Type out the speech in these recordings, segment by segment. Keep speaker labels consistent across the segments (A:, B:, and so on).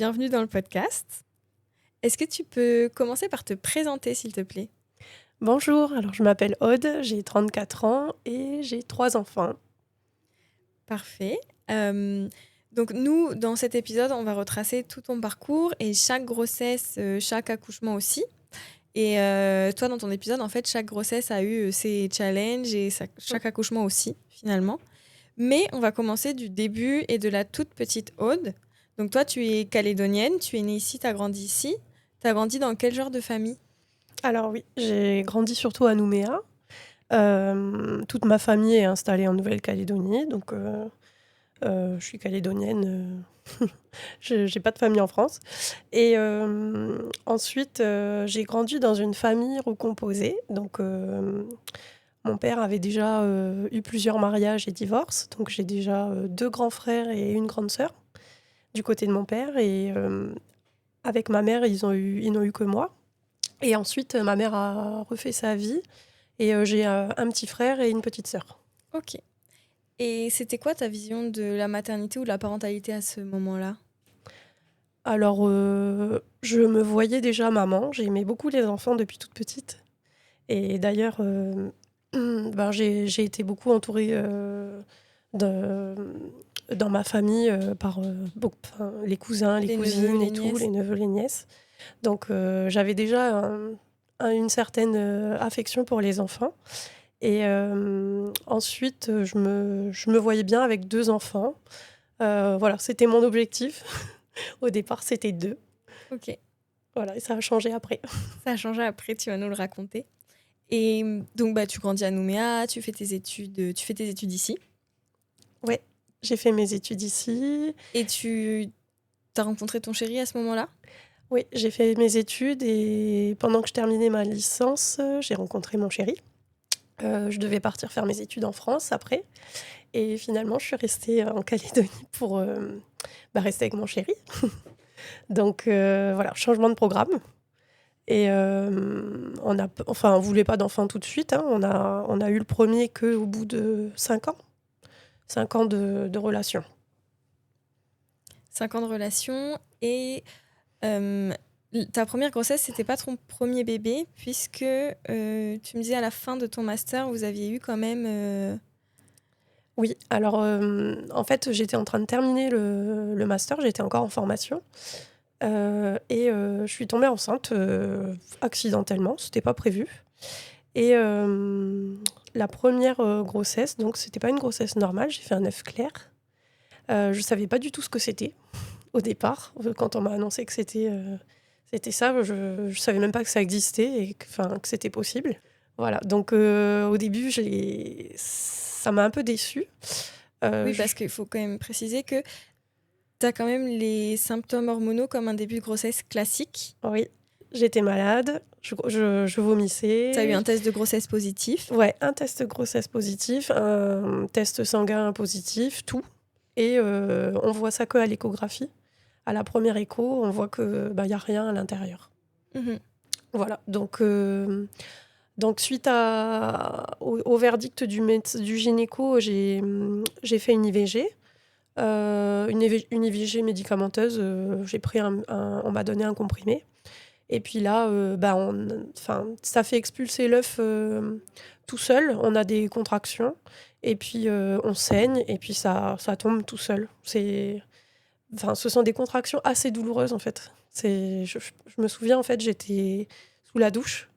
A: bienvenue dans le podcast. Est-ce que tu peux commencer par te présenter, s'il te plaît?
B: Bonjour, alors je m'appelle Aude, j'ai 34 ans et j'ai 3 enfants.
A: Parfait. Donc nous, dans cet épisode, on va retracer tout ton parcours et chaque grossesse, chaque accouchement aussi. Et toi, dans ton épisode, en fait, chaque grossesse a eu ses challenges et chaque accouchement aussi, finalement. Mais on va commencer du début et de la toute petite Aude. Donc toi, tu es calédonienne, tu es née ici, tu as grandi ici. Tu as grandi dans quel genre de famille?
B: Alors oui, j'ai grandi surtout à Nouméa. Toute ma famille est installée en Nouvelle-Calédonie, donc je suis calédonienne. J'ai pas de famille en France. Et ensuite, j'ai grandi dans une famille recomposée. Donc mon père avait déjà eu plusieurs mariages et divorces. Donc j'ai déjà 2 grands frères et une grande sœur du côté de mon père. Et avec ma mère, ils n'ont eu que moi. Et ensuite, ma mère a refait sa vie et j'ai un petit frère et une petite sœur.
A: Ok. Et c'était quoi ta vision de la maternité ou de la parentalité à ce moment-là?
B: Alors, je me voyais déjà maman, j'aimais beaucoup les enfants depuis toute petite et d'ailleurs, ben, j'ai été beaucoup entourée, de dans ma famille, par, les cousins, les
A: Les neveux,
B: cousines
A: les
B: et tout,
A: nièces?
B: les neveux, les nièces. Donc, j'avais déjà une certaine, affection pour les enfants. Et ensuite, je me voyais bien avec 2 enfants. Voilà, c'était mon objectif. Au départ, c'était 2.
A: Ok.
B: Voilà et ça a changé après.
A: Ça a changé après, tu vas nous le raconter. Et donc, bah, tu grandis à Nouméa, tu fais tes études ici.
B: Ouais, j'ai fait mes études ici.
A: Et tu as rencontré ton chéri à ce moment-là?
B: Oui, j'ai fait mes études et pendant que je terminais ma licence, j'ai rencontré mon chéri. Je devais partir faire mes études en France après et finalement, je suis restée en Calédonie pour, rester avec mon chéri. Donc voilà, changement de programme. Et on voulait pas d'enfant tout de suite, hein. On a eu le premier qu'au bout de 5 ans. 5 ans de relation.
A: 5 ans de relation. Et euh, ta première grossesse, c'était pas ton premier bébé, puisque tu me disais à la fin de ton master, vous aviez eu quand même.
B: Oui, alors en fait, j'étais en train de terminer le master, j'étais encore en formation. Et je suis tombée enceinte accidentellement, c'était pas prévu. Et la première grossesse, donc c'était pas une grossesse normale, j'ai fait un œuf clair. Je savais pas du tout ce que c'était au départ. Quand on m'a annoncé que c'était ça, je savais même pas que ça existait et que c'était possible. Voilà, donc au début, ça m'a un peu déçue.
A: Oui,
B: Je
A: parce qu'il faut quand même préciser que tu as quand même les symptômes hormonaux comme un début de grossesse classique.
B: Oui, j'étais malade, je
A: Tu as eu
B: vomissais.
A: un test de grossesse positif.
B: Ouais, un test grossesse positif, un test sanguin positif, tout. Et on voit ça qu'à l'échographie. À la première écho, on voit que y a rien à l'intérieur.
A: Mhm.
B: Voilà, donc suite au verdict du gynéco, j'ai fait une IVG. Une IVG médicamenteuse, on m'a donné un comprimé. Et puis là, ça fait expulser l'œuf tout seul. On a des contractions et puis on saigne et puis ça tombe tout seul. Ce sont des contractions assez douloureuses en fait. Je me souviens en fait, j'étais sous la douche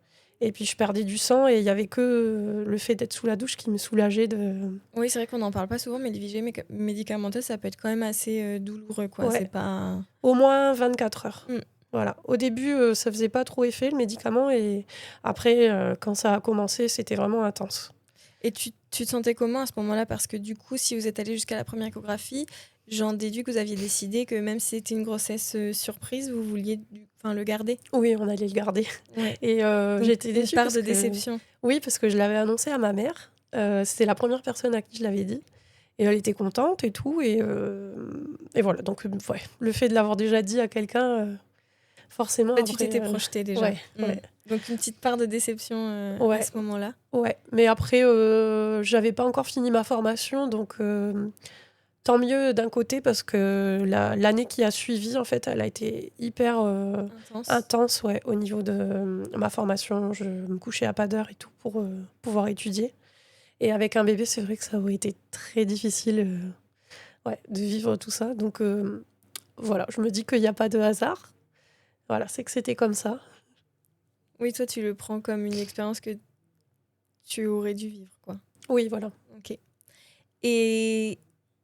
B: et puis je perdais du sang et il y avait que le fait d'être sous la douche qui me soulageait de.
A: Oui, c'est vrai qu'on n'en parle pas souvent, mais l'IVG médicamenteuse, ça peut être quand même assez douloureux, quoi.
B: Ouais,
A: C'est pas.
B: au moins 24 heures.
A: Mm.
B: Voilà. Au début, ça faisait pas trop effet le médicament et après, quand ça a commencé, c'était vraiment intense.
A: Et tu te sentais comment à ce moment-là? Parce que du coup, si vous êtes allé jusqu'à la première échographie, j'en déduis que vous aviez décidé que même si c'était une grossesse surprise, vous vouliez le garder.
B: Oui, on allait le garder.
A: Ouais.
B: Et
A: Donc,
B: j'étais
A: une
B: déçue
A: part
B: parce
A: de
B: que
A: déception.
B: oui, parce que je l'avais annoncé à ma mère. C'était la première personne à qui je l'avais dit et elle était contente et tout et voilà. Donc ouais, le fait de l'avoir déjà dit à quelqu'un, forcément
A: Là, tu
B: après,
A: t'étais projetée déjà.
B: ouais,
A: Mm.
B: ouais,
A: Donc, une petite part de déception à
B: ouais,
A: ce moment-là.
B: ouais. Mais après, j'avais pas encore fini ma formation, donc tant mieux d'un côté parce que l'année qui a suivi, en fait, elle a été hyper
A: Intense.
B: intense, ouais, au niveau de ma formation. Je me couchais à pas d'heure et tout pour pouvoir étudier. Et avec un bébé, c'est vrai que ça aurait été très difficile ouais, de vivre tout ça. Donc voilà, je me dis qu'il n'y a pas de hasard. Voilà, c'est que c'était comme ça.
A: Oui, toi, tu le prends comme une expérience que tu aurais dû vivre, quoi.
B: Oui, voilà.
A: Ok. Et,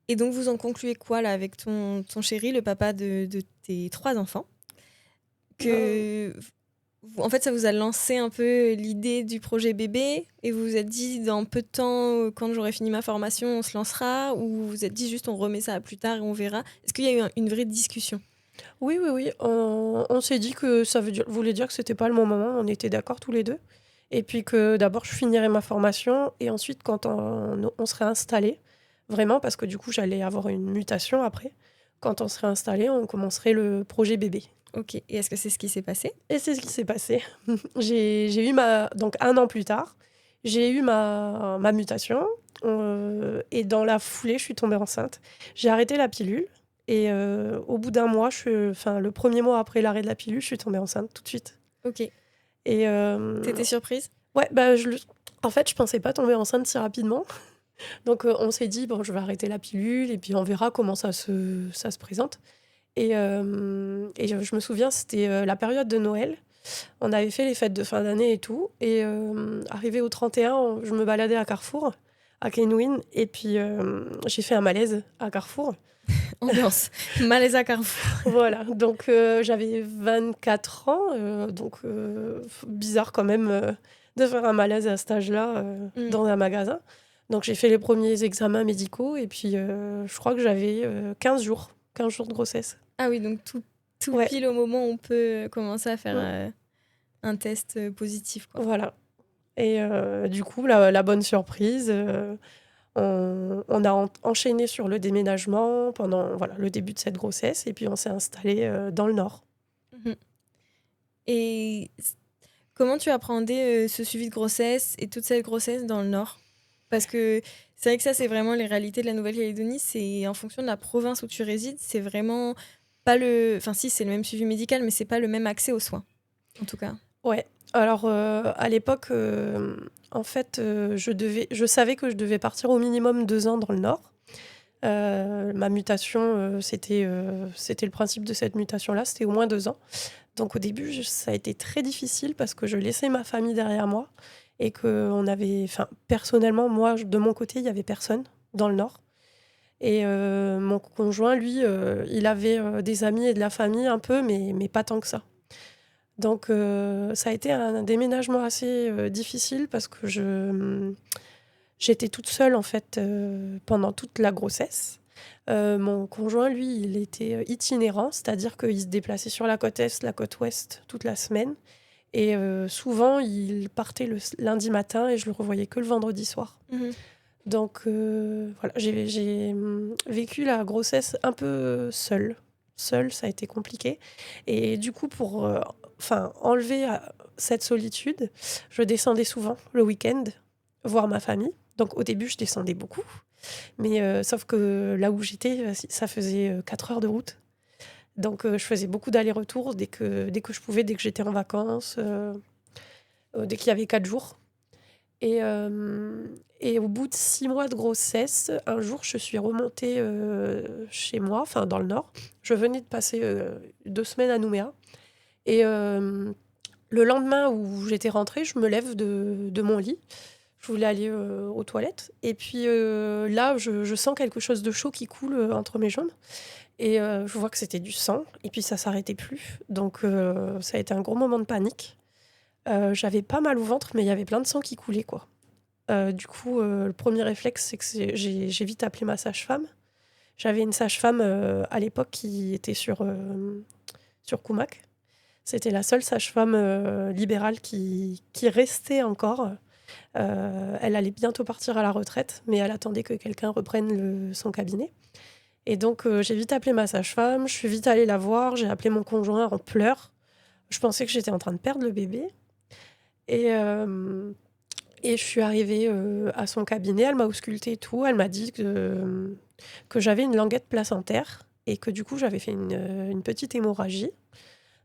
A: et donc, vous en concluez quoi, là, avec ton chéri, le papa de tes 3 enfants que, en fait, ça vous a lancé un peu l'idée du projet bébé et vous vous êtes dit, dans peu de temps, quand j'aurai fini ma formation, on se lancera ou vous vous êtes dit juste, on remet ça à plus tard et on verra. Est-ce qu'il y a eu une vraie discussion?
B: Oui, oui, oui. On s'est dit que ça voulait dire que c'était pas le bon moment. On était d'accord tous les deux. Et puis que d'abord, je finirais ma formation et ensuite, quand on serait installé, vraiment, parce que du coup, j'allais avoir une mutation après. Quand on serait installé, on commencerait le projet bébé.
A: Ok. Et est-ce que c'est ce qui s'est passé?
B: Et c'est ce qui s'est passé. J'ai eu donc 1 an plus tard, j'ai eu ma mutation. Et dans la foulée, je suis tombée enceinte. J'ai arrêté la pilule. Et au bout d'un mois, enfin, le premier mois après l'arrêt de la pilule, je suis tombée enceinte tout de suite.
A: Ok.
B: Et
A: T'étais surprise?
B: ouais, bah, en fait, je pensais pas tomber enceinte si rapidement. Donc on s'est dit, bon, je vais arrêter la pilule et puis on verra comment ça se présente. Et je me souviens, c'était la période de Noël. On avait fait les fêtes de fin d'année et tout. Et arrivé au 31, je me baladais à Carrefour, à Kenwin. Et puis j'ai fait un malaise à Carrefour.
A: Ambiance. Malaise à Carrefour.
B: Voilà, donc j'avais 24 ans. Donc bizarre quand même de faire un malaise à cet âge-là dans un magasin. Donc j'ai fait les premiers examens médicaux. Et puis je crois que j'avais 15 jours de grossesse.
A: Ah oui, donc tout
B: Ouais.
A: pile au moment où on peut commencer à faire
B: Mm.
A: un test positif, quoi.
B: Voilà. Et du coup, la bonne surprise, on a enchaîné sur le déménagement pendant voilà, le début de cette grossesse et puis on s'est installé dans le Nord.
A: Mhm. Et comment tu appréhendais ce suivi de grossesse et toute cette grossesse dans le Nord? Parce que c'est vrai que ça, c'est vraiment les réalités de la Nouvelle-Calédonie. C'est en fonction de la province où tu résides, c'est vraiment pas le... Enfin si, c'est le même suivi médical, mais c'est pas le même accès aux soins, en tout cas.
B: Ouais. Alors à l'époque, en fait, je savais que je devais partir au minimum 2 ans dans le Nord. Ma mutation, c'était le principe de cette mutation-là, c'était au moins 2 ans. Donc au début, ça a été très difficile parce que je laissais ma famille derrière moi et que enfin, personnellement, moi, de mon côté, il y avait personne dans le Nord. Et mon conjoint, lui, il avait des amis et de la famille un peu, mais pas tant que ça. Donc ça a été un déménagement assez difficile parce que j'étais toute seule en fait pendant toute la grossesse. Mon conjoint, lui, il était itinérant, c'est-à-dire qu'il se déplaçait sur la côte est, la côte ouest toute la semaine. Et souvent, il partait le lundi matin et je le revoyais que le vendredi soir.
A: Mhm.
B: Donc voilà, j'ai vécu la grossesse un peu seule. Seule, ça a été compliqué. Et du coup, pour enlever cette solitude, je descendais souvent le week-end voir ma famille. Donc au début, je descendais beaucoup. Mais sauf que là où j'étais, ça faisait 4 heures de route. Donc je faisais beaucoup d'allers-retours dès que je pouvais, dès que j'étais en vacances, dès qu'il y avait 4 jours. Et au bout de 6 mois de grossesse, un jour, je suis remontée chez moi, enfin dans le Nord. Je venais de passer 2 semaines à Nouméa. Et le lendemain où j'étais rentrée, je me lève de mon lit. Je voulais aller aux toilettes. Et puis là, je sens quelque chose de chaud qui coule entre mes jambes. Et je vois que c'était du sang. Et puis ça s'arrêtait plus. Donc ça a été un gros moment de panique. J'avais pas mal au ventre, mais il y avait plein de sang qui coulait, quoi. Du coup, le premier réflexe, c'est que j'ai vite appelé ma sage-femme. J'avais une sage-femme à l'époque qui était sur Koumak. C'était la seule sage-femme libérale qui restait encore. Elle allait bientôt partir à la retraite, mais elle attendait que quelqu'un reprenne son cabinet. Et donc, j'ai vite appelé ma sage-femme. Je suis vite allée la voir. J'ai appelé mon conjoint en pleurs. Je pensais que j'étais en train de perdre le bébé. Et je suis arrivée à son cabinet, elle m'a auscultée et tout. Elle m'a dit que que j'avais une languette placentaire et que du coup, j'avais fait une petite hémorragie.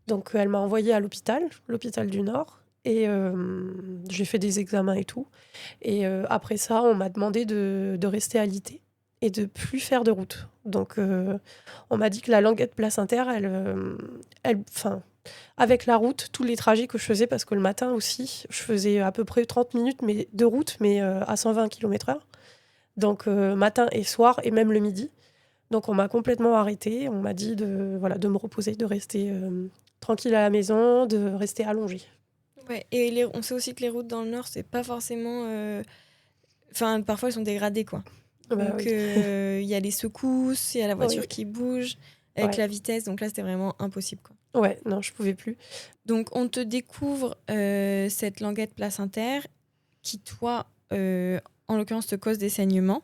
B: Donc, elle m'a envoyée à l'hôpital du Nord. Et j'ai fait des examens et tout. Et après ça, on m'a demandé de rester alité et de plus faire de route. Donc, on m'a dit que la languette placentaire, enfin, avec la route, tous les trajets que je faisais, parce que le matin aussi, je faisais à peu près 30 minutes de route, mais à 120 km/h. Donc, matin et soir, et même le midi. Donc, on m'a complètement arrêtée. On m'a dit de me reposer, de rester tranquille à la maison, de rester allongée.
A: Ouais, et on sait aussi que les routes dans le Nord, c'est pas forcément... Enfin, parfois, elles sont dégradées, quoi.
B: Bah
A: Donc,
B: oui.
A: il y a les secousses, il y a la voiture
B: Oui.
A: qui bouge avec
B: Ouais.
A: la vitesse. Donc là, c'était vraiment impossible, quoi.
B: Ouais, non, je pouvais plus.
A: Donc, on te découvre cette languette placentaire qui, toi, en l'occurrence, te cause des saignements.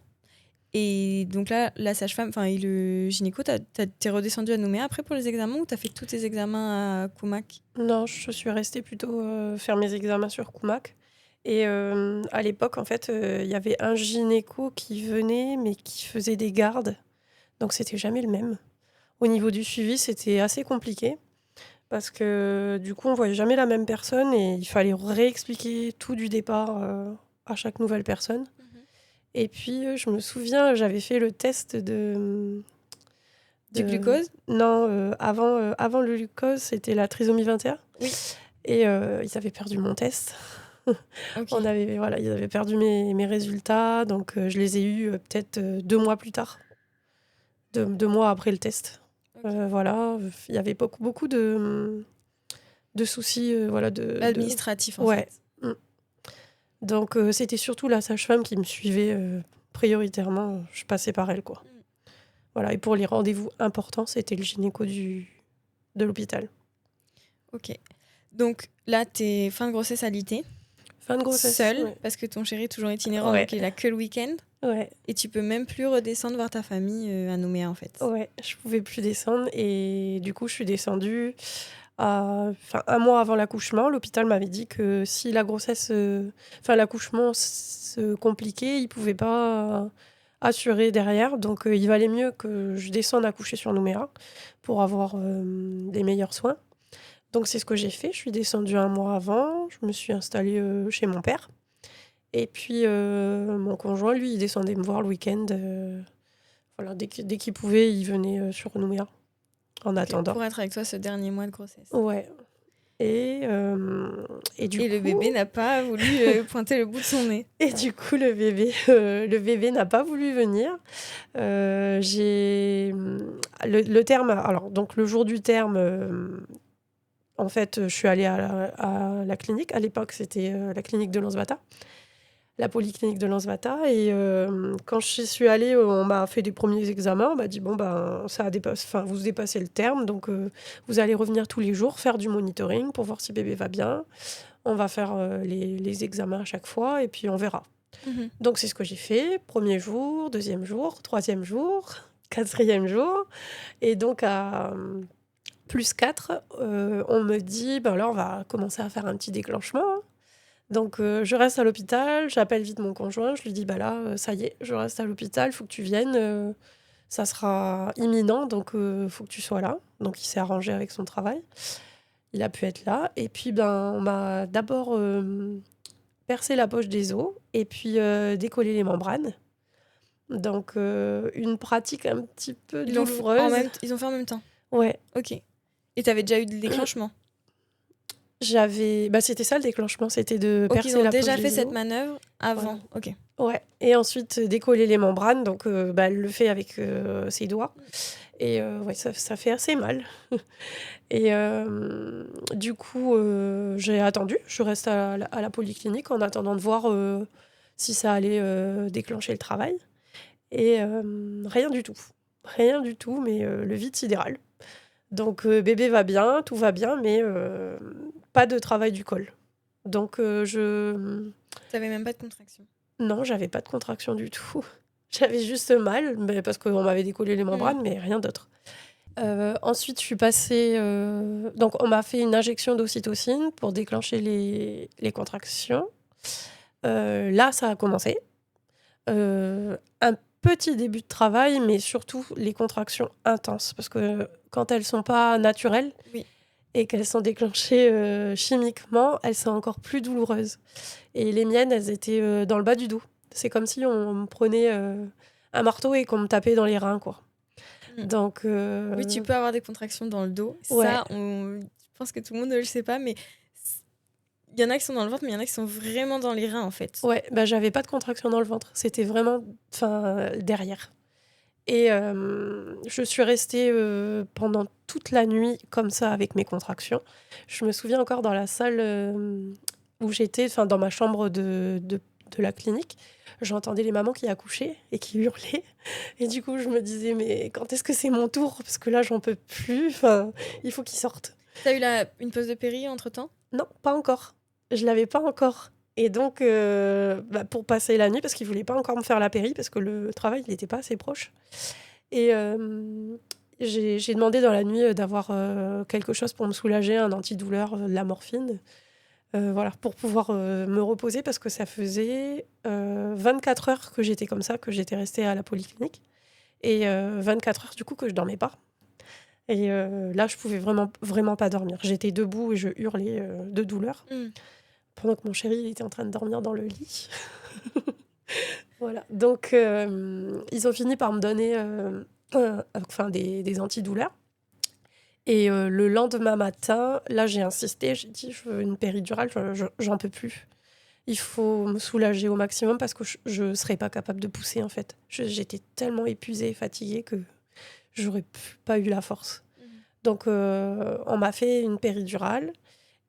A: Et donc là, la sage-femme, enfin, et le gynéco, t'es redescendu à Nouméa après pour les examens ou t'as fait tous tes examens à Koumac?
B: Non, je suis restée plutôt faire mes examens sur Koumac. Et à l'époque, en fait, il y avait un gynéco qui venait, mais qui faisait des gardes. Donc, c'était jamais le même. Au niveau du suivi, c'était assez compliqué. Parce que du coup, on voyait jamais la même personne et il fallait réexpliquer tout du départ à chaque nouvelle personne. Et puis, je me souviens, j'avais fait le test
A: Du glucose?
B: Non, avant le glucose, c'était la trisomie 21.
A: Oui.
B: Et ils avaient perdu mon test.
A: Ok.
B: Ils avaient perdu mes résultats, donc je les ai eus peut-être 2 mois plus tard. 2 mois après le test.
A: Ok.
B: Voilà, il y avait beaucoup de soucis.
A: Administratif, en
B: Ouais.
A: fait.
B: Mm. Donc, c'était surtout la sage-femme qui me suivait prioritairement. Je passais par elle, quoi. Voilà. Et pour les rendez-vous importants, c'était le gynéco de l'hôpital.
A: Ok. Donc là, t'es fin de grossesse alitée.
B: Fin de grossesse.
A: Seule,
B: Ouais.
A: parce que ton chéri est toujours itinérant,
B: Ouais.
A: donc il est là que le week-end.
B: Ouais.
A: Et tu peux même plus redescendre voir ta famille à Nouméa, en fait.
B: Ouais, je pouvais plus descendre et du coup, je suis descendue un mois avant l'accouchement. L'hôpital m'avait dit que si l'accouchement se compliquait, ils pouvaient pas assurer derrière. Donc, il valait mieux que je descende accoucher sur Nouméa pour avoir les meilleurs soins. Donc, c'est ce que j'ai fait. Je suis descendue un mois avant. Je me suis installée chez mon père. Et puis, mon conjoint, lui, il descendait me voir le week-end. Voilà, dès qu'il pouvait, il venait sur Nouméa en attendant.
A: Pour être avec toi ce dernier mois de grossesse.
B: Ouais. Et du coup...
A: le bébé n'a pas voulu pointer le bout de son nez.
B: Et du coup, le bébé n'a pas voulu venir. J'ai le terme... Alors, donc, le jour du terme, en fait, je suis allée à la clinique. À l'époque, c'était la clinique de Lansbata. La polyclinique de Lansbata. Et quand je suis allée, on m'a fait des premiers examens. On m'a dit, bon, vous dépassez le terme, donc vous allez revenir tous les jours, faire du monitoring pour voir si bébé va bien. On va faire les examens à chaque fois et puis on verra.
A: Mhm.
B: Donc, c'est ce que j'ai fait. Premier jour, deuxième jour, troisième jour, quatrième jour. Et donc, à +4, on me dit, là, on va commencer à faire un petit déclenchement. Donc, je reste à l'hôpital, j'appelle vite mon conjoint, je lui dis, là, ça y est, je reste à l'hôpital, il faut que tu viennes, ça sera imminent, donc il faut que tu sois là. Donc, il s'est arrangé avec son travail, il a pu être là. Et puis, on m'a d'abord percé la poche des os et puis décollé les membranes. Donc, une pratique un petit peu douloureuse.
A: Ils ont fait en même temps?
B: Ouais.
A: Ok. Et t'avais déjà eu le déclenchement?
B: C'était ça le déclenchement, c'était de percer
A: ils ont
B: la poche
A: déjà
B: des
A: fait
B: os.
A: cette manœuvre avant.
B: Voilà.
A: Ok.
B: Ouais, et ensuite décoller les membranes, donc elle le fait avec ses doigts. Et ça fait assez mal. Et du coup, j'ai attendu, je reste à la polyclinique en attendant de voir si ça allait déclencher le travail. Et rien du tout. Rien du tout, mais le vide sidéral. Donc bébé va bien, tout va bien, mais pas de travail du col. Donc
A: T'avais même pas de contraction?
B: Non, j'avais pas de contraction du tout. J'avais juste mal, mais parce qu'on m'avait décollé les membranes, mais rien d'autre. Ensuite, je suis passée... donc, on m'a fait une injection d'ocytocine pour déclencher les contractions. Là, ça a commencé. Un petit début de travail, mais surtout les contractions intenses. Parce que quand elles sont pas naturelles
A: Oui.
B: et qu'elles sont déclenchées chimiquement, elles sont encore plus douloureuses. Et les miennes, elles étaient dans le bas du dos. C'est comme si on me prenait un marteau et qu'on me tapait dans les reins, quoi.
A: Mm.
B: Donc,
A: Oui, tu peux avoir des contractions dans le dos.
B: ouais,
A: Ça, je pense que tout le monde ne le sait pas, mais il y en a qui sont dans le ventre, mais il y en a qui sont vraiment dans les reins, en fait.
B: ouais, bah, j'avais pas de contraction dans le ventre. C'était vraiment derrière. Et je suis restée pendant toute la nuit comme ça avec mes contractions. Je me souviens encore dans la salle où j'étais, dans ma chambre de la clinique, j'entendais les mamans qui accouchaient et qui hurlaient. Et du coup, je me disais, mais quand est-ce que c'est mon tour? Parce que là, j'en peux plus. Enfin, il faut qu'ils sortent.
A: T'as eu une pause de péri entre-temps?
B: Non, pas encore. Je l'avais pas encore. Et donc, pour passer la nuit, parce qu'il voulait pas encore me faire la péri, parce que le travail, il n'était pas assez proche. Et j'ai demandé dans la nuit d'avoir quelque chose pour me soulager, un antidouleur, de la morphine, voilà, pour pouvoir me reposer, parce que ça faisait 24 heures que j'étais comme ça, que j'étais restée à la polyclinique. Et 24 heures, du coup, que je dormais pas. Et là, je pouvais vraiment, vraiment pas dormir. J'étais debout et je hurlais de douleur, pendant que mon chéri il était en train de dormir dans le lit. Voilà. Donc, ils ont fini par me donner des antidouleurs. Et le lendemain matin, là, j'ai insisté, j'ai dit, je veux une péridurale, j'en peux plus. Il faut me soulager au maximum parce que je ne serais pas capable de pousser, en fait. J'étais tellement épuisée et fatiguée que j'aurais pas eu la force. Donc, on m'a fait une péridurale.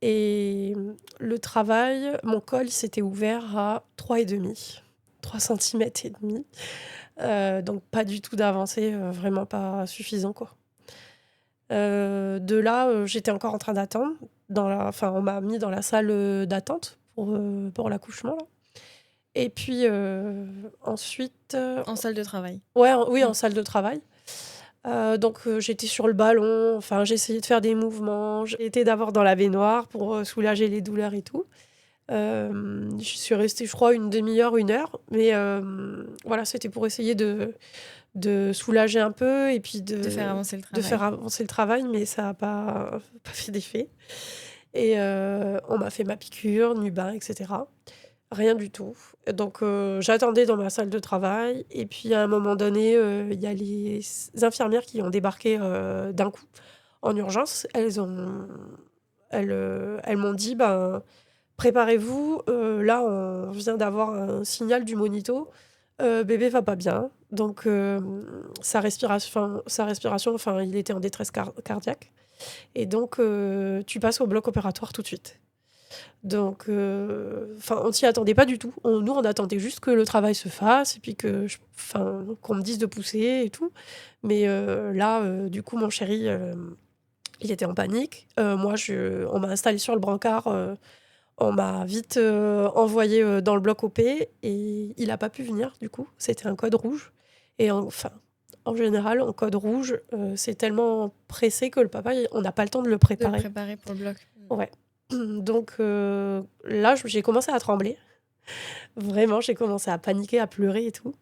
B: Et le travail, mon col s'était ouvert à 3,5 cm. Donc pas du tout d'avancée, vraiment pas suffisant, quoi. De là, j'étais encore en train d'attendre. On m'a mis dans la salle d'attente pour l'accouchement, là. Et puis ensuite...
A: En salle de travail.
B: Ouais, oui, en salle de travail. Donc j'étais sur le ballon, j'essayais de faire des mouvements, j'étais d'abord dans la baignoire pour soulager les douleurs et tout. Je suis restée, je crois, une demi-heure, 1 heure, mais voilà, c'était pour essayer de soulager un peu et puis
A: De faire avancer le
B: de faire
A: travail.
B: avancer le travail, mais ça n'a pas fait d'effet. Et on m'a fait ma piqûre, Nubin, etc. Rien du tout. Donc j'attendais dans ma salle de travail et puis à un moment donné, il y a les infirmières qui ont débarqué d'un coup en urgence. Elles m'ont dit, ben, préparez-vous, là on vient d'avoir un signal du monito, bébé va pas bien. Donc sa respiration, il était en détresse cardiaque. Et donc tu passes au bloc opératoire tout de suite. Donc, on s'y attendait pas du tout. Nous, on attendait juste que le travail se fasse et puis qu'on me dise de pousser et tout. Mais là, du coup, mon chéri, il était en panique. Moi, on m'a installé sur le brancard. On m'a vite envoyé dans le bloc OP et il n'a pas pu venir, du coup. C'était un code rouge. Et en général, en code rouge, c'est tellement pressé que le papa, on n'a pas le temps de le
A: De le
B: préparer.
A: préparer pour le bloc.
B: Ouais. Donc là, j'ai commencé à trembler. Vraiment, j'ai commencé à paniquer, à pleurer et tout.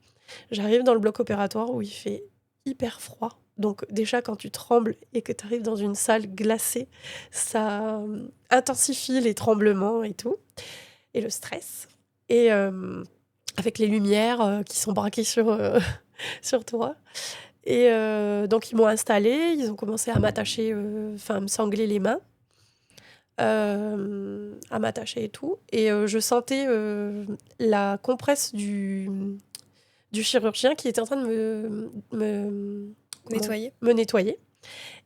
B: J'arrive dans le bloc opératoire où il fait hyper froid. Donc déjà, quand tu trembles et que tu arrives dans une salle glacée, ça intensifie les tremblements et tout, et le stress. Et avec les lumières qui sont braquées sur toi. Et donc, ils m'ont installée, ils ont commencé à m'attacher, à me sangler les mains. À m'attacher et tout. Et je sentais la compresse du chirurgien qui était en train de
A: Nettoyer.
B: me nettoyer.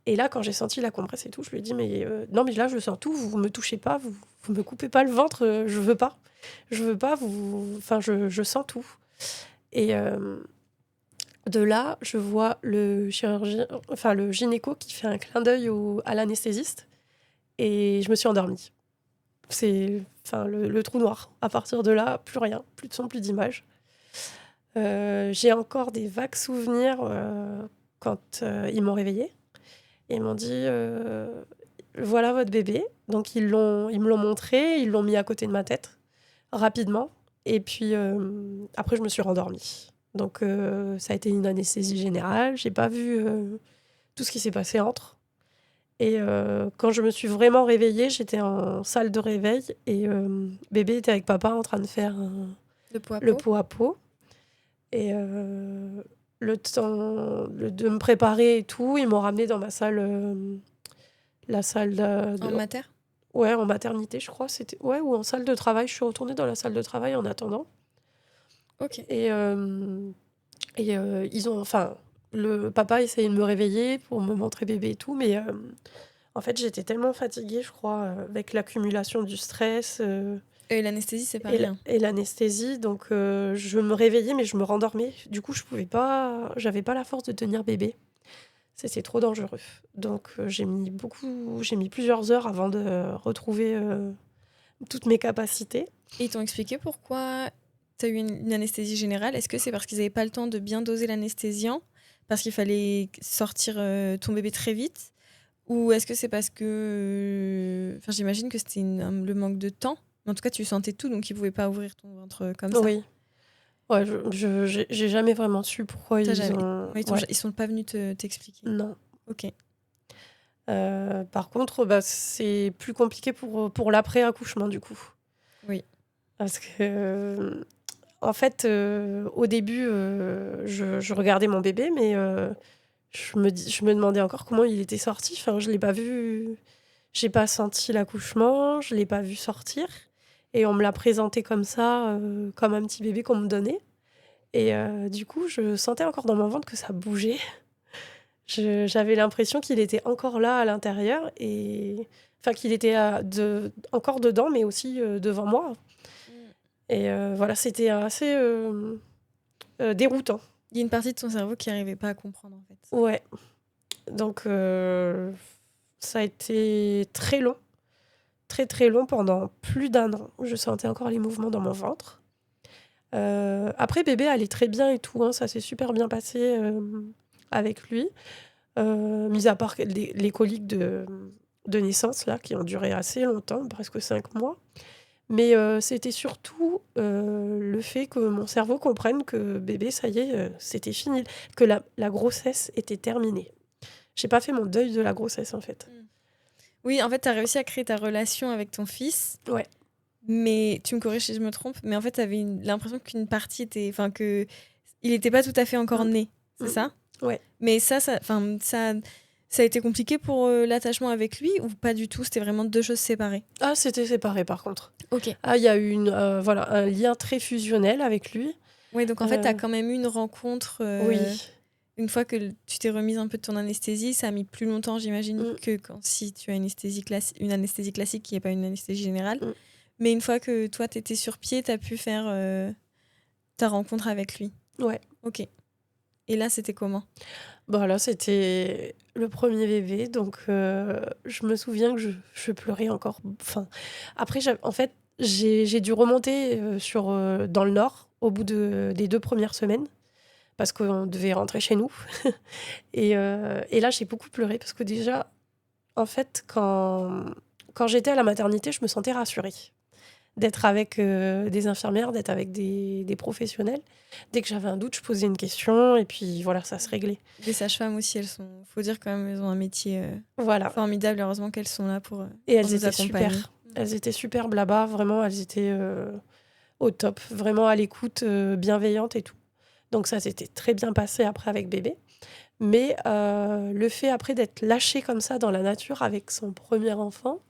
B: Et là, quand j'ai senti la compresse et tout, je lui ai dit, mais non, mais là, je sens tout, vous me touchez pas, vous me coupez pas le ventre, je veux pas. Je veux pas, je sens tout. Et de là, je vois le chirurgien, le gynéco qui fait un clin d'œil à l'anesthésiste. Et je me suis endormie. C'est le trou noir. À partir de là, plus rien, plus de son, plus d'image. J'ai encore des vagues souvenirs quand ils m'ont réveillée. Et ils m'ont dit voilà votre bébé. Donc ils me l'ont montré, ils l'ont mis à côté de ma tête rapidement. Et puis après, je me suis rendormie. Donc, ça a été une anesthésie générale. J'ai pas vu tout ce qui s'est passé entre. Et quand je me suis vraiment réveillée, j'étais en salle de réveil et bébé était avec papa en train de faire
A: De peau à
B: le
A: peau.
B: pot à pot. Et le temps de me préparer et tout, ils m'ont ramené dans ma salle, la salle
A: En mater.
B: ouais, en maternité, je crois. C'était ouais, ou en salle de travail. Je suis retournée dans la salle de travail en attendant.
A: Ok.
B: Et ils ont, enfin, le papa essayait de me réveiller pour me montrer bébé et tout, mais en fait, j'étais tellement fatiguée, je crois, avec l'accumulation du stress
A: Et l'anesthésie, c'est pas rien.
B: et l'anesthésie. Donc, je me réveillais, mais je me rendormais. Du coup, j'avais pas la force de tenir bébé. C'était trop dangereux. Donc, j'ai mis plusieurs heures avant de retrouver toutes mes capacités.
A: Et ils t'ont expliqué pourquoi tu as eu une anesthésie générale. Est-ce que c'est parce qu'ils n'avaient pas le temps de bien doser l'anesthésiant, parce qu'il fallait sortir ton bébé très vite, ou est-ce que c'est parce que... Enfin, j'imagine que c'était le manque de temps. Mais en tout cas, tu sentais tout, donc ils ne pouvaient pas ouvrir ton ventre comme ça.
B: Oui. Ouais, j'ai jamais vraiment su pourquoi
A: T'as
B: ils
A: jamais-
B: ont...
A: Ouais,
B: Ouais,
A: ils sont pas venus t'expliquer.
B: non.
A: Ok.
B: Par contre, bah, c'est plus compliqué pour l'après-accouchement, du coup.
A: Oui.
B: Parce que, en fait, au début, je regardais mon bébé, mais je me demandais encore comment il était sorti. Enfin, je l'ai pas vu. J'ai pas senti l'accouchement, je l'ai pas vu sortir. Et on me l'a présenté comme ça, comme un petit bébé qu'on me donnait. Et du coup, je sentais encore dans mon ventre que ça bougeait. J'avais l'impression qu'il était encore là à l'intérieur et enfin qu'il était encore dedans, mais aussi devant moi. Et voilà, c'était assez déroutant.
A: Il y a une partie de ton cerveau qui n'arrivait pas à comprendre, en fait.
B: Ouais. Donc ça a été très long, très très long pendant plus d'1 an. Je sentais encore les mouvements dans mon ventre. Après, bébé allait très bien et tout, hein, ça s'est super bien passé avec lui. Mis à part les coliques de naissance, là, qui ont duré assez longtemps, presque 5 mois. Mais c'était surtout le fait que mon cerveau comprenne que bébé, ça y est, c'était fini, que la grossesse était terminée. J'ai pas fait mon deuil de la grossesse, en fait.
A: Oui, en fait, tu as réussi à créer ta relation avec ton fils.
B: Ouais.
A: Mais tu me corriges si je me trompe, mais en fait, tu avais l'impression qu'une partie était. Enfin, que il n'était pas tout à fait encore né, c'est ça?
B: Ouais.
A: Mais ça a été compliqué pour l'attachement avec lui ou pas du tout? C'était vraiment deux choses séparées.
B: Ah, c'était séparé, par contre.
A: Ok.
B: Ah, il y a eu voilà, un lien très fusionnel avec lui.
A: Oui, donc en fait, tu as quand même eu une rencontre.
B: Oui.
A: Une fois que tu t'es remise un peu de ton anesthésie, ça a mis plus longtemps, j'imagine, que si tu as une anesthésie classique qui n'est pas une anesthésie générale. Mais une fois que toi, tu étais sur pied, tu as pu faire ta rencontre avec lui.
B: Ouais.
A: Ok. Et là, c'était comment?
B: Bon, là, c'était le premier bébé, donc je me souviens que je pleurais encore. Enfin, après, en fait, j'ai dû remonter dans le nord au bout des 2 premières semaines parce qu'on devait rentrer chez nous. Et là, j'ai beaucoup pleuré parce que déjà, en fait, quand j'étais à la maternité, je me sentais rassurée d'être avec des infirmières, d'être avec des professionnels. Dès que j'avais un doute, je posais une question et puis voilà, ça se réglait.
A: Les sages-femmes aussi, faut dire quand même, elles ont un métier
B: Voilà.
A: formidable. Heureusement qu'elles sont là pour
B: Et elles
A: nous
B: étaient
A: accompagner.
B: super. Elles étaient super blabla, vraiment, elles étaient au top, vraiment à l'écoute, bienveillantes et tout. Donc ça s'était très bien passé après avec bébé. Mais le fait après d'être lâché comme ça dans la nature avec son premier enfant,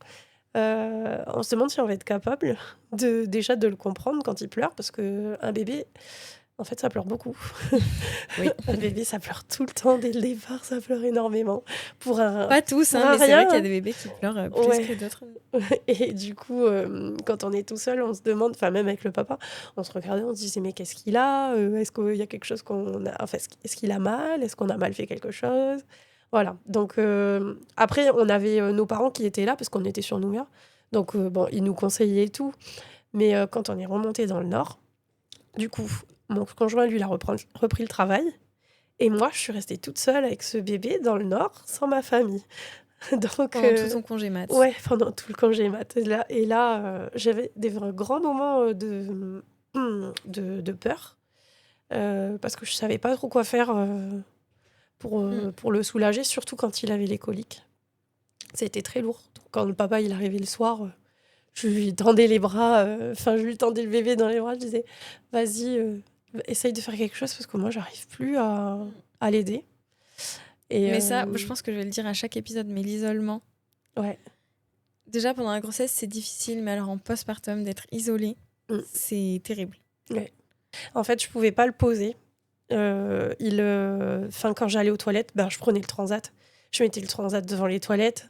B: on se demande si on va être capable déjà de le comprendre quand il pleure, parce qu'un bébé, en fait, ça pleure beaucoup.
A: Oui.
B: Un bébé, ça pleure tout le temps. Dès le départ, ça pleure énormément.
A: Pas tous, hein, mais c'est vrai qu'il y a des bébés qui pleurent plus que d'autres.
B: Et du coup, quand on est tout seul, on se demande, enfin même avec le papa, on se regardait, on se disait mais qu'est-ce qu'il a? Est-ce qu'il y a quelque chose qu'on a... Enfin, est-ce qu'il a mal? Est-ce qu'on a mal fait quelque chose? Voilà. Donc après, on avait nos parents qui étaient là parce qu'on était sur Nouméa. Donc bon, ils nous conseillaient et tout. Mais quand on est remonté dans le nord, du coup, mon conjoint, lui, il a repris le travail. Et moi, je suis restée toute seule avec ce bébé dans le nord, sans ma famille. Donc,
A: pendant tout ton congé mat.
B: Ouais, pendant tout le congé mat. Et là, j'avais des grands moments de peur. parce que je savais pas trop quoi faire pour le soulager, surtout quand il avait les coliques. C'était très lourd. Donc, quand le papa il arrivait le soir, je lui tendais les bras, je lui tendais le bébé dans les bras, je disais vas-y, essaye de faire quelque chose parce que moi j'arrive plus à l'aider. Et
A: Mais ça, je pense que je vais le dire à chaque épisode, mais l'isolement.
B: ouais.
A: Déjà, pendant la grossesse, c'est difficile, mais alors en postpartum, d'être isolé, c'est terrible.
B: Ouais. En fait, je pouvais pas le poser. Quand j'allais aux toilettes, je prenais le transat. Je mettais le transat devant les toilettes.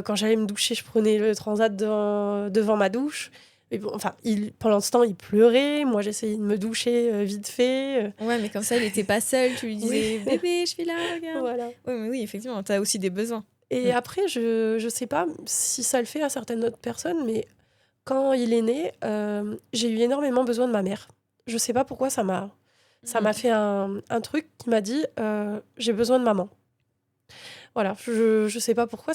B: Quand j'allais me doucher, je prenais le transat devant ma douche. Et bon, pendant ce temps, il pleurait. Moi, j'essayais de me doucher vite fait.
A: Ouais, mais comme ça, il était pas seul. Tu lui disais bébé, je suis là, regarde.
B: Voilà.
A: Ouais, mais oui, effectivement, t'as aussi des besoins.
B: Et après, je sais pas si ça le fait à certaines autres personnes, mais quand il est né, j'ai eu énormément besoin de ma mère. Je sais pas pourquoi ça m'a fait un truc qui m'a dit j'ai besoin de maman. Voilà, je sais pas pourquoi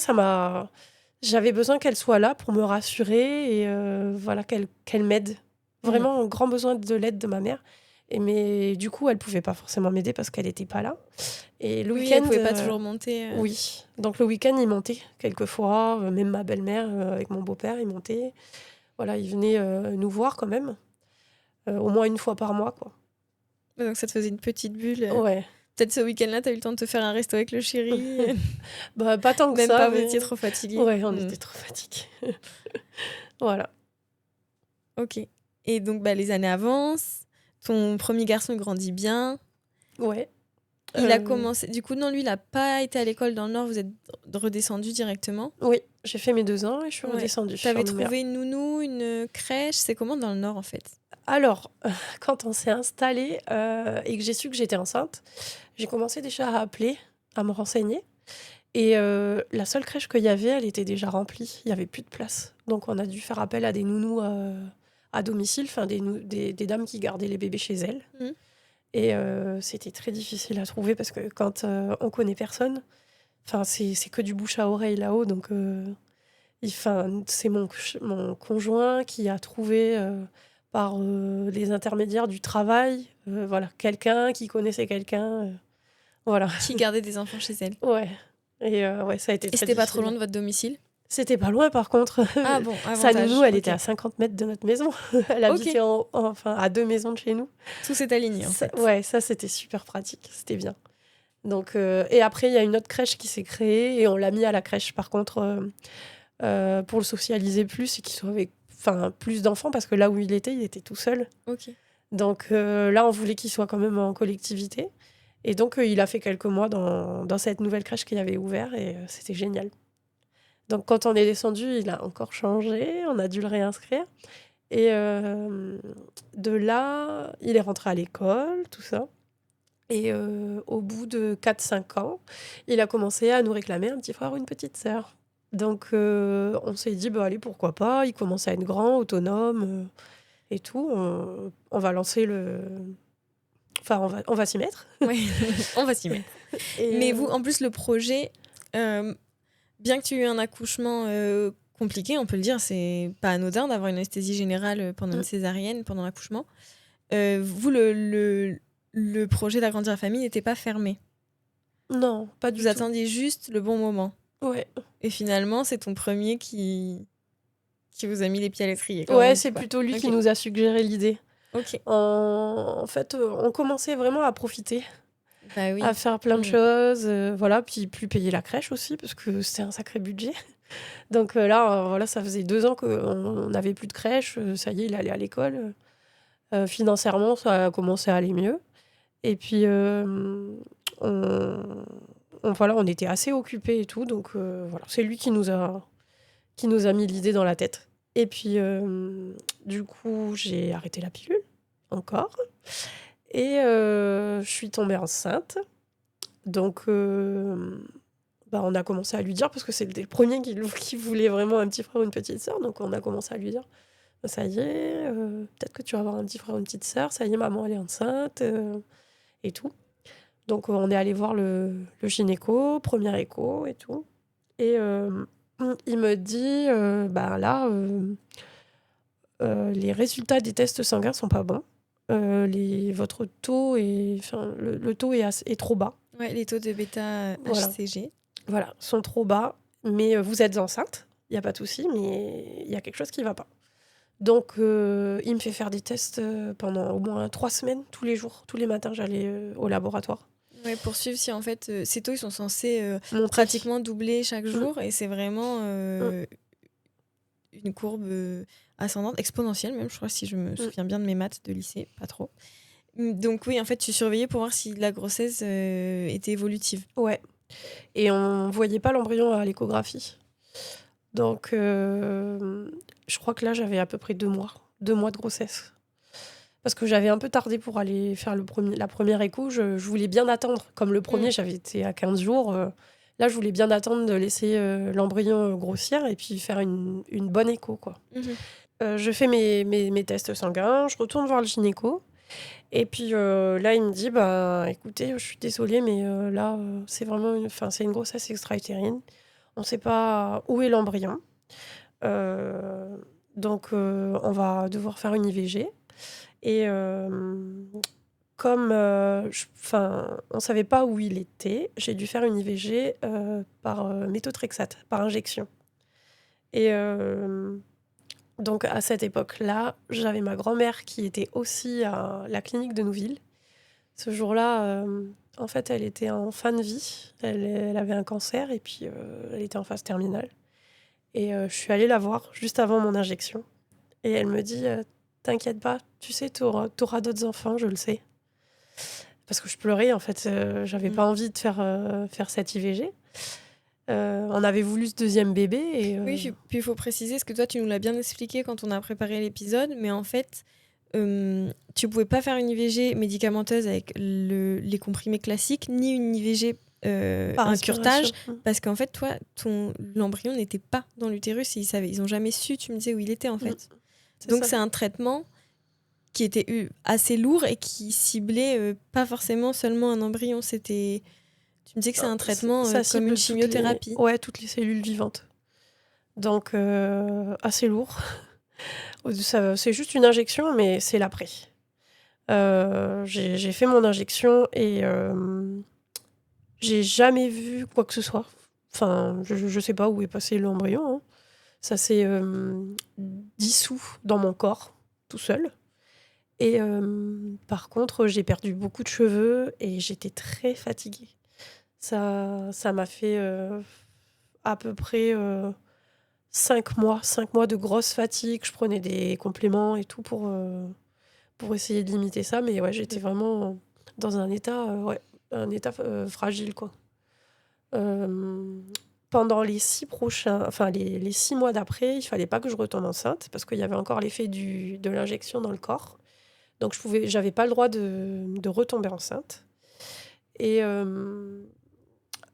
B: j'avais besoin qu'elle soit là pour me rassurer et voilà qu'elle m'aide. Vraiment un grand besoin de l'aide de ma mère. Mais du coup, elle pouvait pas forcément m'aider parce qu'elle était pas là. Et le week-end,
A: elle pouvait pas toujours monter.
B: Oui, donc le week-end, il montait quelquefois. Même ma belle-mère avec mon beau-père, il montait. Voilà, il venait nous voir quand même, au moins une fois par mois, quoi.
A: Donc ça te faisait une petite bulle.
B: Ouais.
A: Peut-être ce week-end-là, t'as eu le temps de te faire un resto avec le chéri.
B: Pas tant que
A: Même
B: ça.
A: pas, vous étiez trop fatigués.
B: Ouais, on était trop fatigués. Voilà.
A: Ok. Et donc, les années avancent. Ton premier garçon grandit bien.
B: Ouais.
A: Il a commencé... Du coup, non, lui, il n'a pas été à l'école dans le Nord. Vous êtes redescendu directement.
B: Oui, j'ai fait mes 2 ans et je suis redescendue.
A: T'avais trouvé une nounou, une crèche. C'est comment dans le Nord, en fait?
B: Alors, quand on s'est installé et que j'ai su que j'étais enceinte, j'ai commencé déjà à appeler, à me renseigner. Et la seule crèche qu'il y avait, elle était déjà remplie. Il n'y avait plus de place. Donc, on a dû faire appel à des nounous à domicile, des dames qui gardaient les bébés chez elles. Et c'était très difficile à trouver parce que quand on connaît personne, c'est que du bouche à oreille là-haut. Donc, c'est mon conjoint qui a trouvé par les intermédiaires du travail, voilà, quelqu'un qui connaissait quelqu'un. Voilà.
A: Qui gardait des enfants chez elle.
B: Ouais. Et ça a été très difficile.
A: Et c'était pas trop loin de votre domicile?
B: C'était pas loin, par contre.
A: Ah bon,
B: sa nounou, elle était à 50 mètres de notre maison. Elle habitait à 2 maisons de chez nous.
A: Tout s'est aligné, en fait.
B: Ouais, ça, c'était super pratique. C'était bien. Donc, et après, il y a une autre crèche qui s'est créée et on l'a mis à la crèche, par contre, pour le socialiser plus et qu'il soit avec plus d'enfants, parce que là où il était tout seul.
A: Ok.
B: Donc là, on voulait qu'il soit quand même en collectivité. Et donc, il a fait quelques mois dans cette nouvelle crèche qu'il avait ouvert et c'était génial. Donc, quand on est descendu, il a encore changé. On a dû le réinscrire. Et de là, il est rentré à l'école, tout ça. Et au bout de 4-5 ans, il a commencé à nous réclamer un petit frère ou une petite sœur. Donc, on s'est dit, allez, pourquoi pas. Il commence à être grand, autonome et tout. On va lancer le... Enfin, on va s'y mettre.
A: Oui, on va s'y mettre. Mais vous, en plus, le projet, bien que tu aies eu un accouchement compliqué, on peut le dire, c'est pas anodin d'avoir une anesthésie générale pendant une césarienne, pendant l'accouchement. Vous, le projet d'agrandir la famille n'était pas fermé.
B: Non, pas du tout.
A: Vous attendiez juste le bon moment.
B: Ouais.
A: Et finalement, c'est ton premier qui vous a mis les pieds à l'étrier.
B: Ouais, c'est plutôt lui qui nous a suggéré l'idée.
A: Ok.
B: En fait, on commençait vraiment à profiter, à faire plein de choses, voilà, puis plus payer la crèche aussi, parce que c'était un sacré budget. Donc là, ça faisait 2 ans qu'on n'avait plus de crèche, ça y est, il allait à l'école. Financièrement, ça a commencé à aller mieux. Et puis, on était assez occupés et tout, donc voilà, c'est lui qui nous a mis l'idée dans la tête. Et puis, du coup, j'ai arrêté la pilule, encore. Et je suis tombée enceinte. Donc, on a commencé à lui dire, parce que c'était le premier qui voulait vraiment un petit frère ou une petite sœur. Donc, on a commencé à lui dire, ça y est, peut-être que tu vas avoir un petit frère ou une petite sœur. Ça y est, maman, elle est enceinte, et tout. Donc, on est allé voir le gynéco, premier écho et tout. Et il me dit, là, les résultats des tests sanguins sont pas bons. votre taux le taux est trop bas.
A: Ouais, les taux de
B: Voilà.
A: bêta-HCG.
B: Voilà, sont trop bas, mais vous êtes enceinte, il n'y a pas de souci, mais il y a quelque chose qui ne va pas. Donc, il me fait faire des tests pendant au moins 3 semaines, tous les jours. Tous les matins, j'allais au laboratoire.
A: Ouais, pour suivre si en fait ces taux ils sont censés
B: Monter.
A: pratiquement doubler chaque jour et c'est vraiment
B: Mm.
A: une courbe ascendante, exponentielle même, je crois, si je me souviens bien de mes maths de lycée, pas trop. Donc oui, en fait, tu surveillais pour voir si la grossesse était évolutive.
B: Ouais. Et on voyait pas l'embryon à l'échographie. Donc, je crois que là, j'avais à peu près 2 mois. 2 mois de grossesse. Parce que j'avais un peu tardé pour aller faire la première écho. Je voulais bien attendre. Comme le premier, j'avais été à 15 jours. Là, je voulais bien attendre de laisser l'embryon grossir et puis faire une bonne écho, quoi. Je fais mes tests sanguins, je retourne voir le gynéco. Et puis là, il me dit, bah, écoutez, je suis désolée, mais là, c'est vraiment c'est une grossesse extra-utérine. On ne sait pas où est l'embryon. Donc, on va devoir faire une IVG. Et comme on ne savait pas où il était, j'ai dû faire une IVG par méthotrexate, par injection. Et donc, à cette époque-là, j'avais ma grand-mère qui était aussi à la clinique de Nouville. Ce jour-là, en fait, elle était en fin de vie. Elle avait un cancer et puis elle était en phase terminale. Et je suis allée la voir juste avant mon injection. Et elle me dit t'inquiète pas, tu sais, t'auras d'autres enfants, je le sais. Parce que je pleurais, en fait. J'avais pas envie de faire cette IVG. On avait voulu ce deuxième bébé. Et,
A: Oui, puis il faut préciser, parce que toi, tu nous l'as bien expliqué quand on a préparé l'épisode, mais en fait, tu pouvais pas faire une IVG médicamenteuse avec les comprimés classiques, ni une IVG
B: par
A: un curtage,
B: aspiration.
A: parce qu'en fait, toi, l'embryon n'était pas dans l'utérus, ils ont jamais su, tu me disais, où il était, en fait. Donc, c'est un traitement qui était assez lourd et qui ciblait pas forcément seulement un embryon. Tu me disais que c'est un traitement
B: ça
A: comme une
B: cible
A: chimiothérapie.
B: Ouais, toutes les cellules vivantes. Donc, assez lourd. C'est juste une injection, mais c'est l'après. J'ai fait mon injection et j'ai jamais vu quoi que ce soit. Enfin, je sais pas où est passé l'embryon. Hein. Ça s'est dissous dans mon corps, tout seul. Et par contre, j'ai perdu beaucoup de cheveux et j'étais très fatiguée. Ça m'a fait à peu près 5 mois de grosse fatigue. Je prenais des compléments et tout pour essayer de limiter ça. Mais ouais, j'étais vraiment dans un état, fragile, quoi. Pendant les 6 les 6 mois d'après, il fallait pas que je retombe enceinte parce qu'il y avait encore l'effet de l'injection dans le corps. Donc j'avais pas le droit de retomber enceinte. Et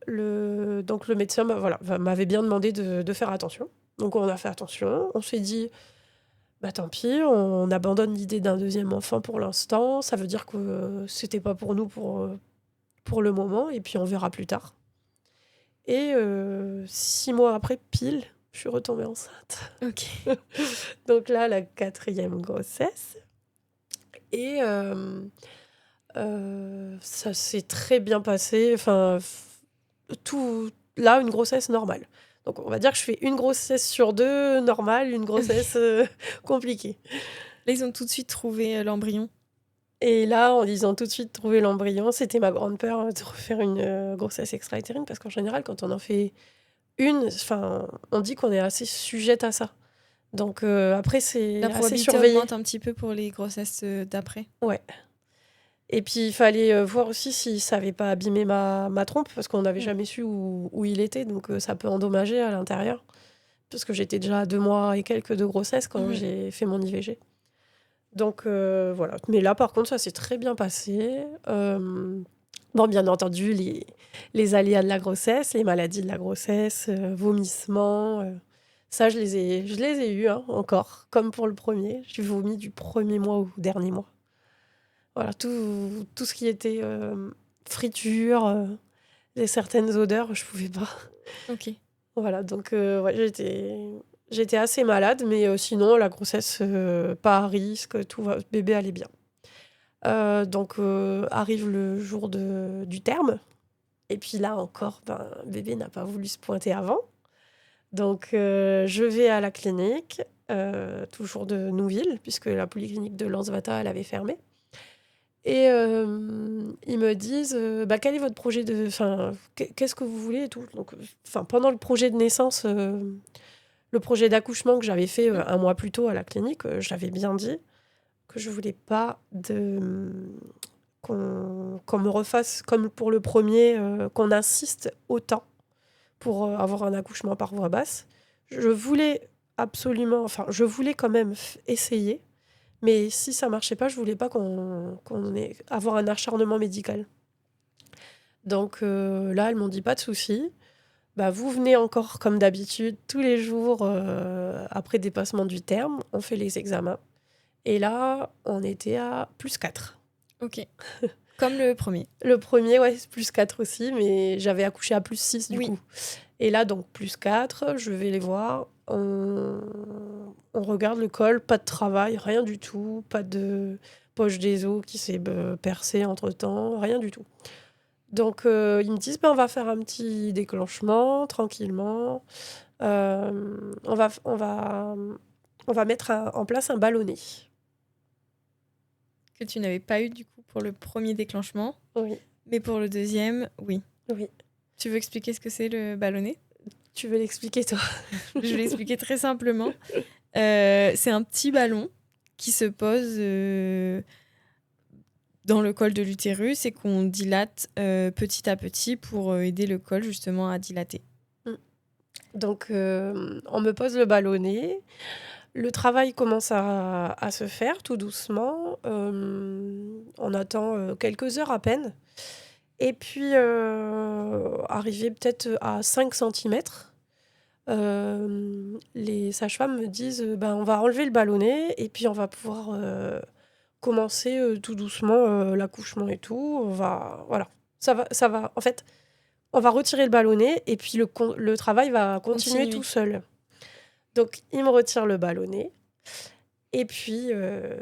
B: donc le médecin m'avait bien demandé de faire attention. Donc on a fait attention. On s'est dit, bah tant pis, on abandonne l'idée d'un deuxième enfant pour l'instant. Ça veut dire que c'était pas pour nous pour le moment. Et puis on verra plus tard. Et 6 mois après, pile, je suis retombée enceinte.
A: Ok.
B: Donc là, la 4e grossesse. Et ça s'est très bien passé. Enfin, là, une grossesse normale. Donc on va dire que je fais une grossesse sur 2 normale, une grossesse compliquée.
A: Là, ils ont tout de suite trouvé l'embryon.
B: Et là, en disant tout de suite trouver l'embryon, c'était ma grande peur de refaire une grossesse extra-utérine parce qu'en général, quand on en fait une, on dit qu'on est assez sujette à ça. Donc après, c'est
A: La
B: assez
A: probabilité
B: surveillé.
A: augmente un petit peu pour les grossesses d'après.
B: Ouais. Et puis, il fallait voir aussi si ça n'avait pas abîmé ma trompe, parce qu'on n'avait jamais su où il était, donc ça peut endommager à l'intérieur. Parce que j'étais déjà à 2 mois et quelques de grossesse quand j'ai fait mon IVG. Donc voilà. Mais là, par contre, ça s'est très bien passé. Bon, bien entendu, les aléas de la grossesse, les maladies de la grossesse, vomissements, ça, je les ai eus encore, comme pour le premier. J'ai vomi du premier mois au dernier mois. Voilà, tout ce qui était friture, et certaines odeurs, je pouvais pas.
A: Ok.
B: Voilà, donc ouais, j'étais assez malade, mais sinon, la grossesse, pas à risque, bébé allait bien. Donc, arrive le jour du terme. Et puis là encore, bébé n'a pas voulu se pointer avant. Donc, je vais à la clinique, toujours de Nouville, puisque la polyclinique de Lansvata, elle avait fermé. Et ils me disent, quel est votre projet de... Enfin, qu'est-ce que vous voulez et tout. Donc, pendant le projet de naissance, le projet d'accouchement que j'avais fait un mois plus tôt à la clinique, j'avais bien dit que je voulais pas qu'on me refasse comme pour le premier, qu'on insiste autant pour avoir un accouchement par voie basse. Je voulais absolument, je voulais quand même essayer, mais si ça marchait pas, je voulais pas qu'on ait avoir un acharnement médical. Donc là, elles m'ont dit pas de souci. Vous venez encore comme d'habitude tous les jours après dépassement du terme, on fait les examens. Et là, on était à +4.
A: Ok. Comme le premier.
B: Le premier, ouais, +4 aussi, mais j'avais accouché à +6 du coup. Et là, donc +4, je vais les voir. On regarde le col, pas de travail, rien du tout, pas de poche des os qui s'est percée entre-temps, rien du tout. Donc, ils me disent, on va faire un petit déclenchement, tranquillement. On va mettre en place un ballonnet.
A: Que tu n'avais pas eu du coup pour le premier déclenchement.
B: Oui.
A: Mais pour le deuxième, oui.
B: Oui.
A: Tu veux expliquer ce que c'est le ballonnet ?
B: Tu veux l'expliquer toi ?
A: Je vais l'expliquer très simplement. C'est un petit ballon qui se pose dans le col de l'utérus et qu'on dilate petit à petit pour aider le col justement à dilater.
B: Donc, on me pose le ballonnet. Le travail commence à se faire tout doucement. On attend quelques heures à peine. Et puis, arrivé peut-être à 5 cm, les sages-femmes me disent on va enlever le ballonnet et puis on va pouvoir commencer tout doucement l'accouchement et tout. Voilà. Ça va. En fait, on va retirer le ballonnet et puis le travail va continuer tout seul. Donc, ils me retirent le ballonnet. Et puis,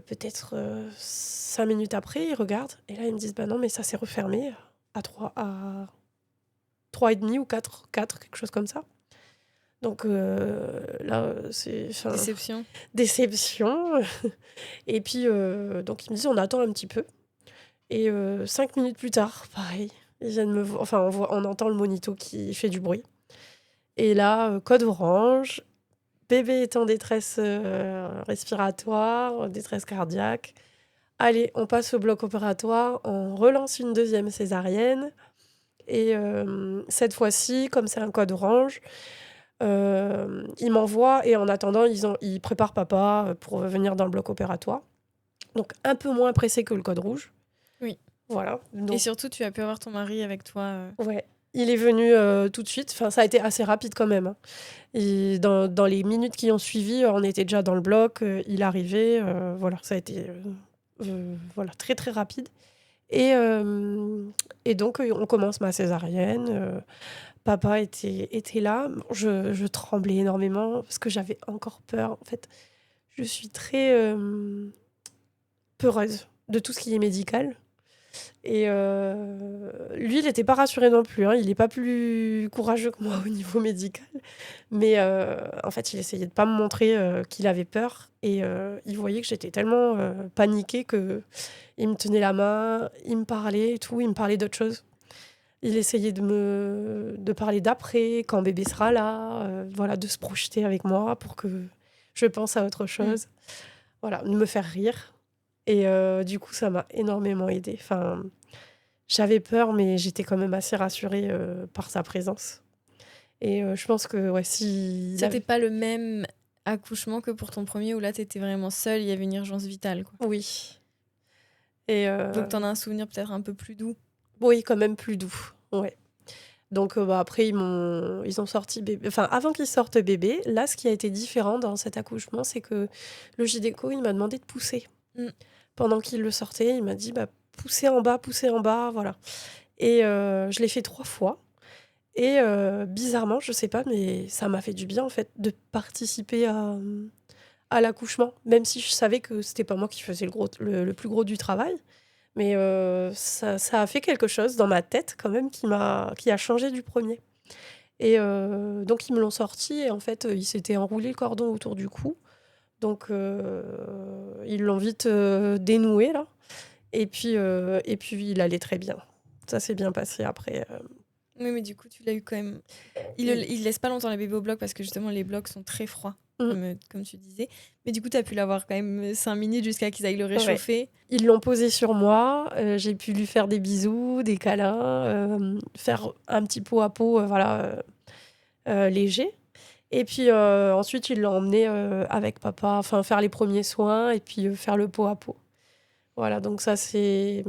B: peut-être 5 minutes après, ils regardent. Et là, ils me disent, non, mais ça s'est refermé à 3,5 ou 4, quelque chose comme ça. Donc, là, c'est... Déception. Et puis, donc, ils me disent, on attend un petit peu. Et 5 minutes plus tard, pareil, ils viennent me voir. Enfin, on entend le monito qui fait du bruit. Et là, code orange... Bébé est en détresse respiratoire, détresse cardiaque. Allez, on passe au bloc opératoire, on relance une deuxième césarienne. Et cette fois-ci, comme c'est un code orange, ils m'envoient et en attendant, ils préparent papa pour venir dans le bloc opératoire. Donc un peu moins pressé que le code rouge.
A: Oui.
B: Voilà. Donc...
A: Et surtout, tu as pu avoir ton mari avec toi.
B: Ouais. Il est venu tout de suite. Enfin, ça a été assez rapide quand même. Hein. Et dans les minutes qui ont suivi, on était déjà dans le bloc. Il arrivait. Voilà, ça a été très, très rapide. Et donc, on commence ma césarienne. Papa était là. Je tremblais énormément parce que j'avais encore peur. En fait, je suis très peureuse de tout ce qui est médical. Et lui, il n'était pas rassuré non plus. Hein. Il n'est pas plus courageux que moi au niveau médical. Mais en fait, il essayait de ne pas me montrer qu'il avait peur. Et il voyait que j'étais tellement paniquée qu'il me tenait la main, il me parlait et tout. Il me parlait d'autre chose. Il essayait de parler d'après, quand bébé sera là. Voilà, de se projeter avec moi pour que je pense à autre chose. Voilà, de me faire rire. Et du coup, ça m'a énormément aidée. Enfin, j'avais peur, mais j'étais quand même assez rassurée par sa présence. Et je pense que si...
A: C'était pas le même accouchement que pour ton premier, où là, t'étais vraiment seule, il y avait une urgence vitale, quoi.
B: Oui. Et
A: donc, t'en as un souvenir peut-être un peu plus doux.
B: Oui, quand même plus doux, ouais. Donc après, ils ont sorti bébé. Enfin, avant qu'ils sortent bébé, là, ce qui a été différent dans cet accouchement, c'est que le gynéco, il m'a demandé de pousser. Pendant qu'il le sortait, il m'a dit poussez en bas, voilà. Et je l'ai fait 3 fois. Et bizarrement, je sais pas, mais ça m'a fait du bien en fait de participer à l'accouchement, même si je savais que c'était pas moi qui faisais le plus gros du travail. Mais ça a fait quelque chose dans ma tête quand même qui a changé du premier. Et donc ils me l'ont sorti et en fait, il s'était enroulé le cordon autour du cou. Donc ils l'ont vite, dénoué là et puis il allait très bien. Ça s'est bien passé après,
A: Oui, mais du coup, tu l'as eu quand même.
B: et
A: Il laisse pas longtemps les bébés au bloc parce que justement, les blocs sont très froids,
B: mmh,
A: comme tu disais. Mais du coup, tu as pu l'avoir quand même 5 minutes jusqu'à qu'ils aillent le
B: ouais.
A: réchauffer.
B: Ils l'ont posé sur moi, j'ai pu lui faire des bisous, des câlins, faire un petit pot à pot, voilà, léger. Et puis ensuite, ils l'ont emmené avec papa, enfin faire les premiers soins et puis faire le pot à pot. Voilà, donc ça c'est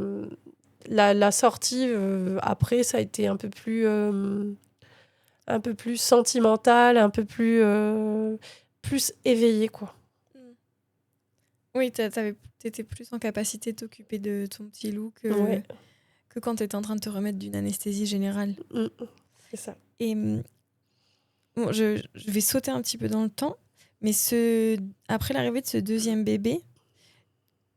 B: la sortie après, ça a été un peu plus sentimental, un peu plus éveillé, quoi.
A: Mm. Oui, t'étais plus en capacité de t'occuper de ton petit loup
B: Ouais,
A: que quand t'étais en train de te remettre d'une anesthésie générale.
B: mm, c'est ça.
A: Et bon, je vais sauter un petit peu dans le temps, mais après l'arrivée de ce deuxième bébé,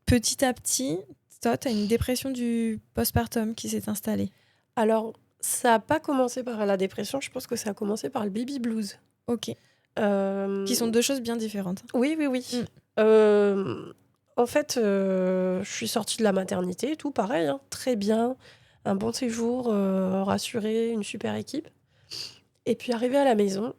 A: petit à petit, toi, t'as une dépression du postpartum qui s'est installée.
B: Alors, ça n'a pas commencé par la dépression, je pense que ça a commencé par le baby blues.
A: Ok.
B: Euh,
A: Qui sont deux choses bien différentes.
B: Oui, oui, oui.
A: Mm.
B: En fait, je suis sortie de la maternité, tout pareil, hein, très bien. Un bon séjour, rassuré, une super équipe. Et puis arrivé à la maison,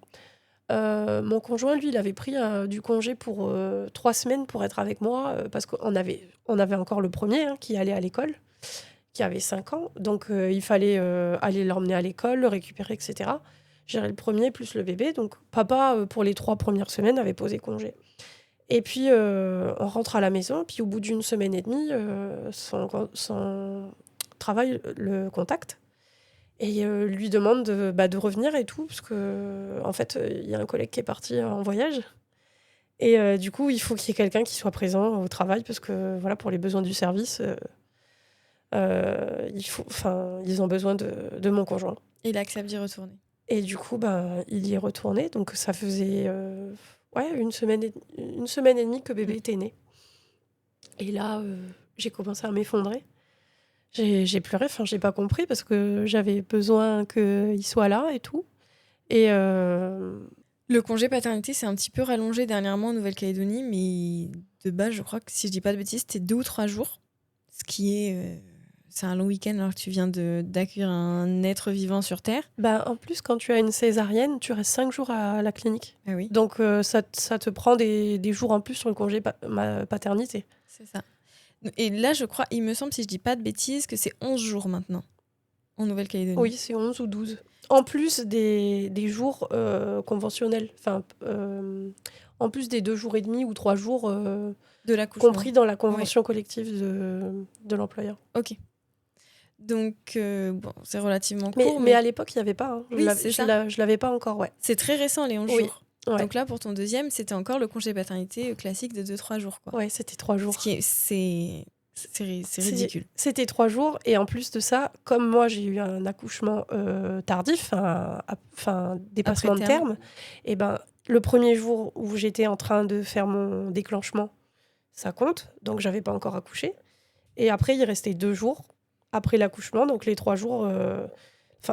B: mon conjoint, lui, il avait pris du congé pour 3 semaines pour être avec moi, parce qu'on avait encore le premier hein, qui allait à l'école, qui avait 5 ans. Donc il fallait aller l'emmener à l'école, le récupérer, etc. Gérer le premier plus le bébé. Donc papa, pour les 3 premières semaines, avait posé congé. Et puis, on rentre à la maison, puis au bout d'une semaine et demie, son travail le contacte et lui demande de revenir et tout, parce que en fait, il y a un collègue qui est parti en voyage. Et du coup, il faut qu'il y ait quelqu'un qui soit présent au travail, parce que voilà, pour les besoins du service, ils ont besoin de mon conjoint.
A: Et il accepte d'y retourner.
B: Et du coup, il y est retourné, donc ça faisait ouais, une semaine et demie que bébé était né. Et là, j'ai commencé à m'effondrer. J'ai pleuré, enfin, j'ai pas compris parce que j'avais besoin qu'il soit là et tout. Et
A: Le congé paternité s'est un petit peu rallongé dernièrement en Nouvelle-Calédonie, mais de base, je crois que si je dis pas de bêtises, c'était 2 ou 3 jours. Ce qui est. C'est un long week-end alors que tu viens d'accueillir un être vivant sur Terre.
B: en plus, quand tu as une césarienne, tu restes 5 jours à la clinique.
A: Ah oui,
B: Donc, ça te prend des jours en plus sur le congé paternité.
A: c'est ça. Et là, je crois, il me semble, si je dis pas de bêtises, que c'est 11 jours maintenant en Nouvelle-Calédonie.
B: Oui, c'est 11 ou 12. En plus des jours conventionnels. Enfin, en plus des 2 jours et demi ou 3 jours
A: De l'accouchement.
B: compris dans la convention collective de l'employeur.
A: Ok. Donc, bon, c'est relativement
B: Mais,
A: court.
B: mais à l'époque, il n'y avait pas. Hein.
A: Oui, c'est ça.
B: Je l'avais pas encore, ouais.
A: C'est très récent, les 11
B: Oui,
A: jours.
B: ouais.
A: Donc là, pour ton deuxième, c'était encore le congé paternité classique de 2-3 jours. Quoi.
B: Ouais, c'était 3 jours.
A: Ce qui est, c'est ridicule.
B: C'était 3 jours. Et en plus de ça, comme moi, j'ai eu un accouchement tardif, dépassement de terme, et le premier jour où j'étais en train de faire mon déclenchement, ça compte. Donc, j'avais pas encore accouché. Et après, il restait 2 jours après l'accouchement. Donc, les 3 jours...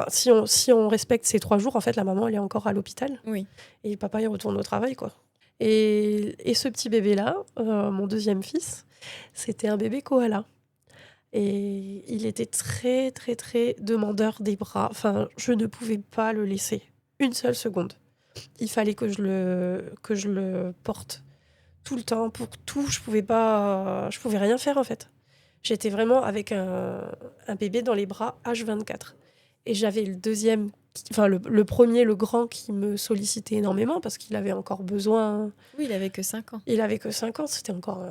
B: si on respecte ces 3 jours, en fait, la maman, elle est encore à l'hôpital.
A: Oui.
B: Et papa, il retourne au travail, quoi. Et ce petit bébé-là, mon deuxième fils, c'était un bébé koala. Et il était très, très, très demandeur des bras. Enfin, je ne pouvais pas le laisser une seule seconde. Il fallait que je le porte tout le temps pour tout. Je pouvais rien faire, en fait. J'étais vraiment avec un bébé dans les bras H24. Et j'avais le deuxième, le premier, le grand, qui me sollicitait énormément parce qu'il avait encore besoin.
A: Oui, il avait que 5 ans.
B: Il avait que 5 ans, c'était encore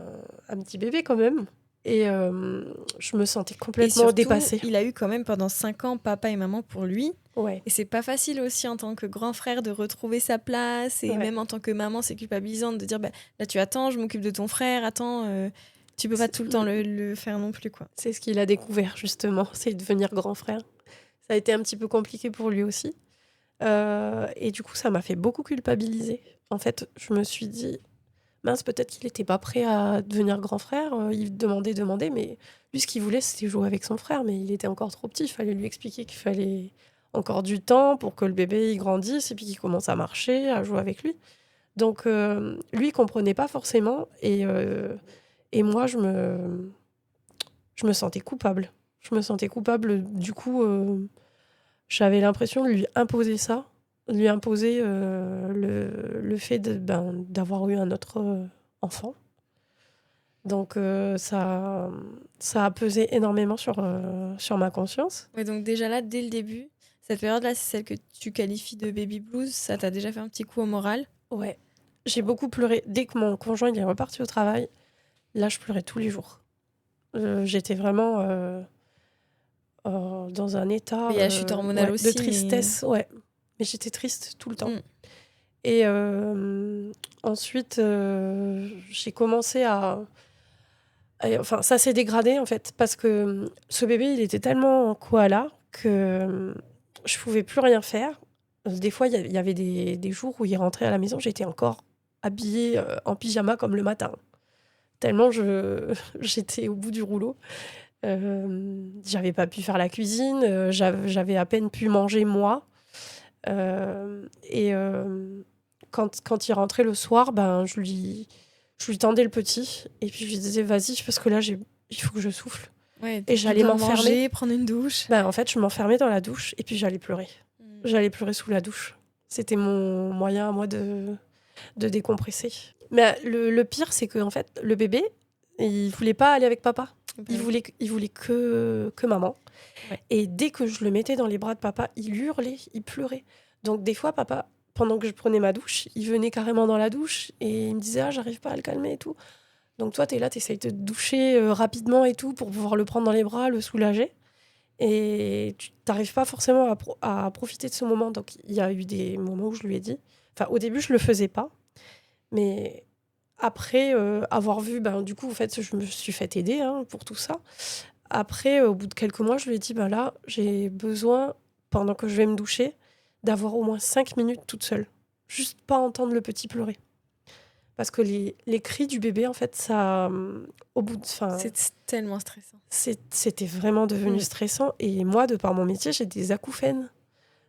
B: un petit bébé quand même. Et je me sentais complètement
A: surtout,
B: dépassée.
A: Il a eu quand même pendant 5 ans papa et maman pour lui.
B: Ouais.
A: Et c'est pas facile aussi en tant que grand frère de retrouver sa place. Et même en tant que maman, c'est culpabilisant de dire là tu attends, je m'occupe de ton frère, attends. Tu peux pas tout le temps le faire non plus, quoi.
B: C'est ce qu'il a découvert, justement, c'est devenir grand frère. Ça a été un petit peu compliqué pour lui aussi. Et du coup, ça m'a fait beaucoup culpabiliser. En fait, je me suis dit, mince, peut-être qu'il n'était pas prêt à devenir grand frère. Il demandait, mais lui, ce qu'il voulait, c'était jouer avec son frère, mais il était encore trop petit. Il fallait lui expliquer qu'il fallait encore du temps pour que le bébé il grandisse et puis qu'il commence à marcher, à jouer avec lui. Donc, lui, il comprenait pas forcément. Et moi, je me sentais coupable. Je me sentais coupable. Du coup, j'avais l'impression de lui imposer ça, lui imposer le fait d'avoir eu un autre enfant. Donc, ça a pesé énormément sur ma conscience.
A: Ouais, donc déjà là, dès le début, cette période-là, c'est celle que tu qualifies de baby blues. Ça t'a déjà fait un petit coup au moral?
B: Ouais, j'ai beaucoup pleuré. Dès que mon conjoint il est reparti au travail, là, je pleurais tous les jours. J'étais vraiment dans un état
A: Il y a la chute hormonale
B: de
A: aussi,
B: tristesse. Ouais, mais j'étais triste tout le temps.
A: Mm.
B: Et ensuite, j'ai commencé enfin, ça s'est dégradé, en fait, parce que ce bébé, il était tellement koala que je pouvais plus rien faire. Des fois, il y avait des jours où il rentrait à la maison, j'étais encore habillée en pyjama comme le matin. Tellement j'étais au bout du rouleau. J'avais pas pu faire la cuisine, j'avais à peine pu manger moi. Et quand il rentrait le soir, je lui tendais le petit et puis je lui disais vas-y parce que là il faut que je souffle.
A: Ouais,
B: Et j'allais m'enfermer.
A: manger, prendre une douche.
B: En fait, je m'enfermais dans la douche et puis j'allais pleurer. J'allais pleurer sous la douche. C'était mon moyen à moi de décompresser. Mais le pire, c'est que en fait, le bébé, il voulait pas aller avec papa. Il voulait que maman.
A: Ouais.
B: Et dès que je le mettais dans les bras de papa, il hurlait, il pleurait. Donc des fois, papa, pendant que je prenais ma douche, il venait carrément dans la douche et il me disait « Ah, j'arrive pas à le calmer et tout ». Donc toi, t'es là, t'essayes de te doucher rapidement et tout pour pouvoir le prendre dans les bras, le soulager. Et tu n'arrives pas forcément à profiter de ce moment. Donc il y a eu des moments où je lui ai dit... Enfin, au début, je le faisais pas. Mais après avoir vu, du coup, en fait, je me suis fait aider pour tout ça. Après, au bout de quelques mois, je lui ai dit, là, j'ai besoin, pendant que je vais me doucher, d'avoir au moins 5 minutes toute seule. Juste pas entendre le petit pleurer. Parce que les cris du bébé, en fait, ça... au bout de...
A: C'est tellement stressant.
B: C'était vraiment devenu stressant. Et moi, de par mon métier, j'ai des acouphènes.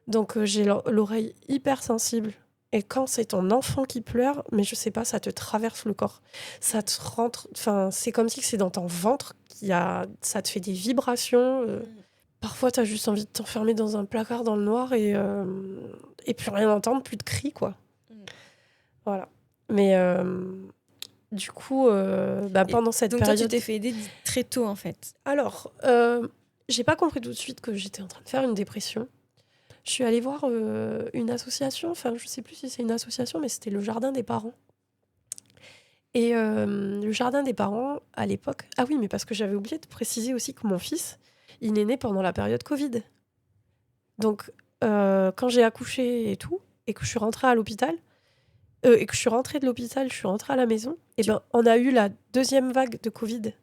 B: Donc, j'ai l'oreille hyper sensible. Et quand c'est ton enfant qui pleure, mais je sais pas, ça te traverse le corps. Ça te rentre... Enfin, c'est comme si c'est dans ton ventre. Ça te fait des vibrations. Parfois, t'as juste envie de t'enfermer dans un placard dans le noir et plus rien entendre, plus de cris, quoi. Voilà. Mais du coup, pendant cette
A: donc
B: période...
A: toi, tu t'es fait aider très tôt, en fait.
B: Alors, j'ai pas compris tout de suite que j'étais en train de faire une dépression. Je suis allée voir une association, enfin, je sais plus si c'est une association, mais c'était le Jardin des parents. Et le Jardin des parents, à l'époque... Ah oui, mais parce que j'avais oublié de préciser aussi que mon fils, il est né pendant la période Covid. Donc, quand j'ai accouché et tout, et que je suis rentrée à l'hôpital, et que je suis rentrée de l'hôpital, je suis rentrée à la maison, on a eu la deuxième vague de Covid.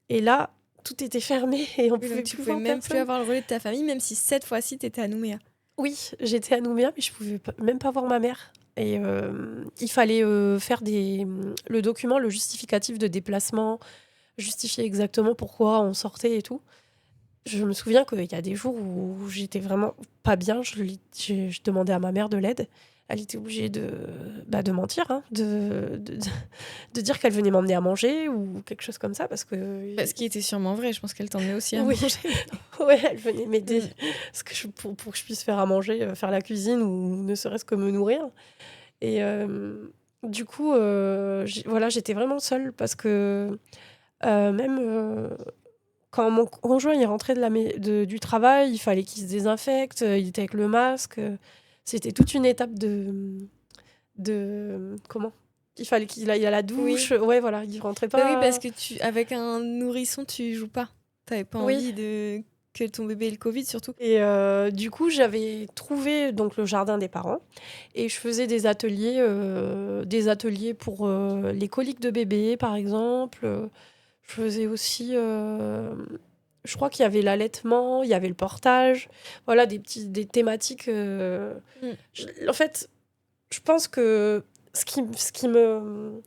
B: Et là, tout était fermé et on pouvait
A: tu
B: plus
A: pouvais
B: voir
A: même
B: personne.
A: plus avoir le relais de ta famille, même si cette fois-ci, tu étais à Nouméa.
B: Oui, j'étais à Nouméa, mais je pouvais même pas voir ma mère. Et il fallait faire le document, le justificatif de déplacement, justifier exactement pourquoi on sortait et tout. Je me souviens qu'il y a des jours où j'étais vraiment pas bien. Je demandais à ma mère de l'aide. Elle était obligée de mentir, de dire qu'elle venait m'emmener à manger ou quelque chose comme ça. Parce que...
A: Ce qui était sûrement vrai, je pense qu'elle t'emmenait aussi à
B: oui.
A: manger.
B: Ouais, elle venait m'aider pour que je puisse faire à manger, faire la cuisine ou ne serait-ce que me nourrir. Et du coup, j'étais vraiment seule parce que même quand mon conjoint il rentrait du travail, il fallait qu'il se désinfecte, il était avec le masque. C'était toute une étape de comment il fallait qu'il aille à la douche.
A: Oui.
B: Ouais, voilà, il rentrait pas.
A: Oui, parce que avec un nourrisson, tu joues pas. T'avais pas envie que ton bébé ait le Covid, surtout.
B: Et du coup, j'avais trouvé donc le jardin des parents et je faisais des ateliers pour les coliques de bébé, par exemple. Je faisais aussi, je crois qu'il y avait l'allaitement, il y avait le portage, voilà, des thématiques. En fait, je pense que ce qui me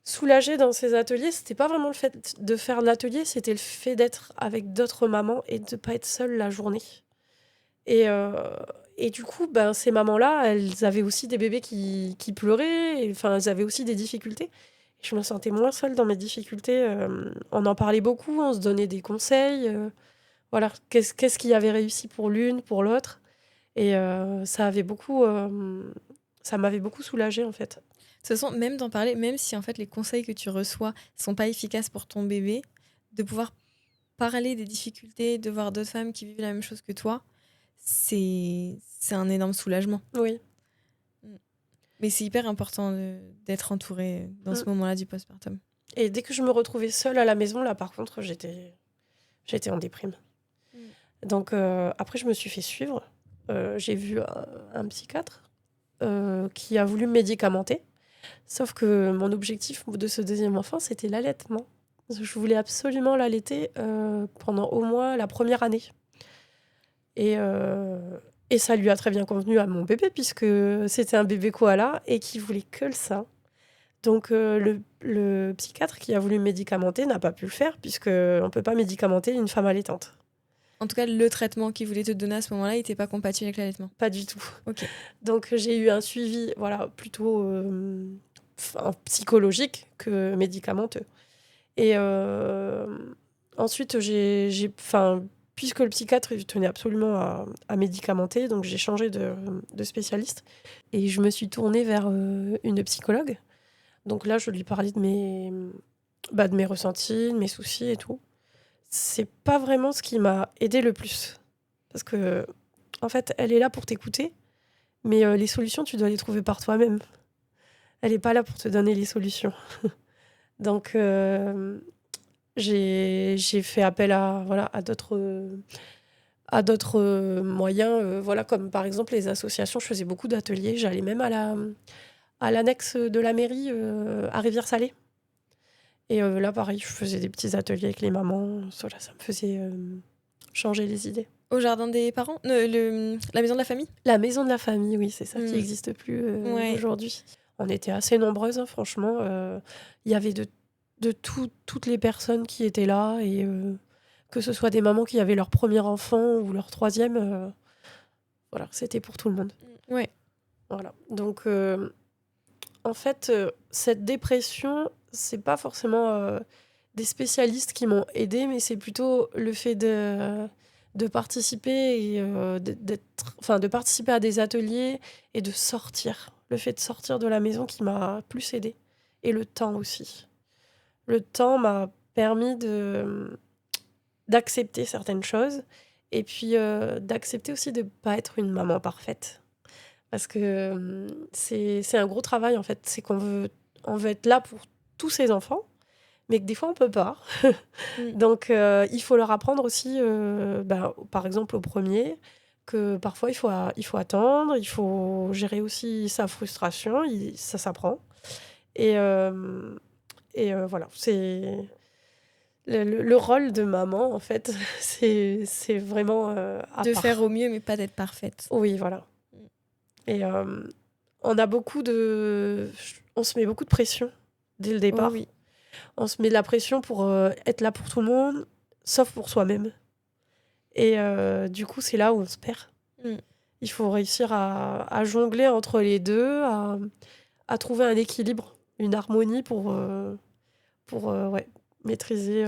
B: soulagée dans ces ateliers, c'était pas vraiment le fait de faire l'atelier, c'était le fait d'être avec d'autres mamans et de pas être seule la journée. Et, euh, et du coup, ben, ces mamans-là, elles avaient aussi des bébés qui pleuraient, enfin, elles avaient aussi des difficultés. Je me sentais moins seule dans mes difficultés. On en parlait beaucoup, on se donnait des conseils. Voilà, qu'est-ce qui avait réussi pour l'une, pour l'autre. Et ça m'avait beaucoup soulagée, en fait.
A: De toute façon, même d'en parler, même si en fait les conseils que tu reçois sont pas efficaces pour ton bébé, de pouvoir parler des difficultés, de voir d'autres femmes qui vivent la même chose que toi, c'est un énorme soulagement.
B: Oui.
A: Mais c'est hyper important d'être entourée dans ce moment-là du postpartum.
B: Et dès que je me retrouvais seule à la maison, là, par contre, j'étais en déprime. Donc, après, je me suis fait suivre. J'ai vu un psychiatre qui a voulu me médicamenter. Sauf que mon objectif de ce deuxième enfant, c'était l'allaitement. Je voulais absolument l'allaiter pendant au moins la première année. Et ça lui a très bien convenu à mon bébé, puisque c'était un bébé koala et qui voulait que le sein. Donc le psychiatre qui a voulu me médicamenter n'a pas pu le faire, puisqu'on ne peut pas médicamenter une femme allaitante.
A: En tout cas, le traitement qu'il voulait te donner à ce moment-là, il n'était pas compatible avec l'allaitement.
B: Pas du tout.
A: Ok.
B: Donc j'ai eu un suivi plutôt psychologique que médicamenteux. Et ensuite, puisque le psychiatre il tenait absolument à médicamenter, donc j'ai changé de spécialiste. Et je me suis tournée vers une psychologue. Donc là, je lui parlais de mes ressentis, de mes soucis et tout. C'est pas vraiment ce qui m'a aidée le plus. Parce que, en fait, elle est là pour t'écouter, mais les solutions, tu dois les trouver par toi-même. Elle n'est pas là pour te donner les solutions. Donc, j'ai fait appel à d'autres moyens, comme par exemple les associations. Je faisais beaucoup d'ateliers. J'allais même à l'annexe de la mairie à Rivière-Salée. Et là, pareil, je faisais des petits ateliers avec les mamans. Ça me faisait changer les idées.
A: Au jardin des parents la maison de la famille.
B: La maison de la famille, oui, c'est ça qui n'existe plus aujourd'hui. On était assez nombreuses, hein, franchement. Il y avait de toutes les personnes qui étaient là, et que ce soit des mamans qui avaient leur premier enfant ou leur troisième, voilà, c'était pour tout le monde.
A: Ouais.
B: Voilà. Donc, en fait, cette dépression, c'est pas forcément des spécialistes qui m'ont aidée, mais c'est plutôt le fait de participer et de participer à des ateliers et de sortir. Le fait de sortir de la maison qui m'a plus aidée. Et le temps aussi. Le temps m'a permis d'accepter certaines choses et puis d'accepter aussi de ne pas être une maman parfaite. Parce que c'est un gros travail, en fait. C'est qu'on veut être là pour tous ses enfants, mais que des fois, on ne peut pas. Donc, il faut leur apprendre aussi, par exemple, au premier, que parfois, il faut attendre, il faut gérer aussi sa frustration, ça s'apprend. Et voilà, c'est... Le rôle de maman, en fait, c'est vraiment
A: de faire au mieux, mais pas d'être parfaite.
B: Oui, voilà. Et on se met beaucoup de pression dès le départ.
A: Oh, oui.
B: On se met de la pression pour être là pour tout le monde, sauf pour soi-même. Et du coup, c'est là où on se perd. Il faut réussir à jongler entre les deux, à trouver un équilibre, une harmonie pour maîtriser.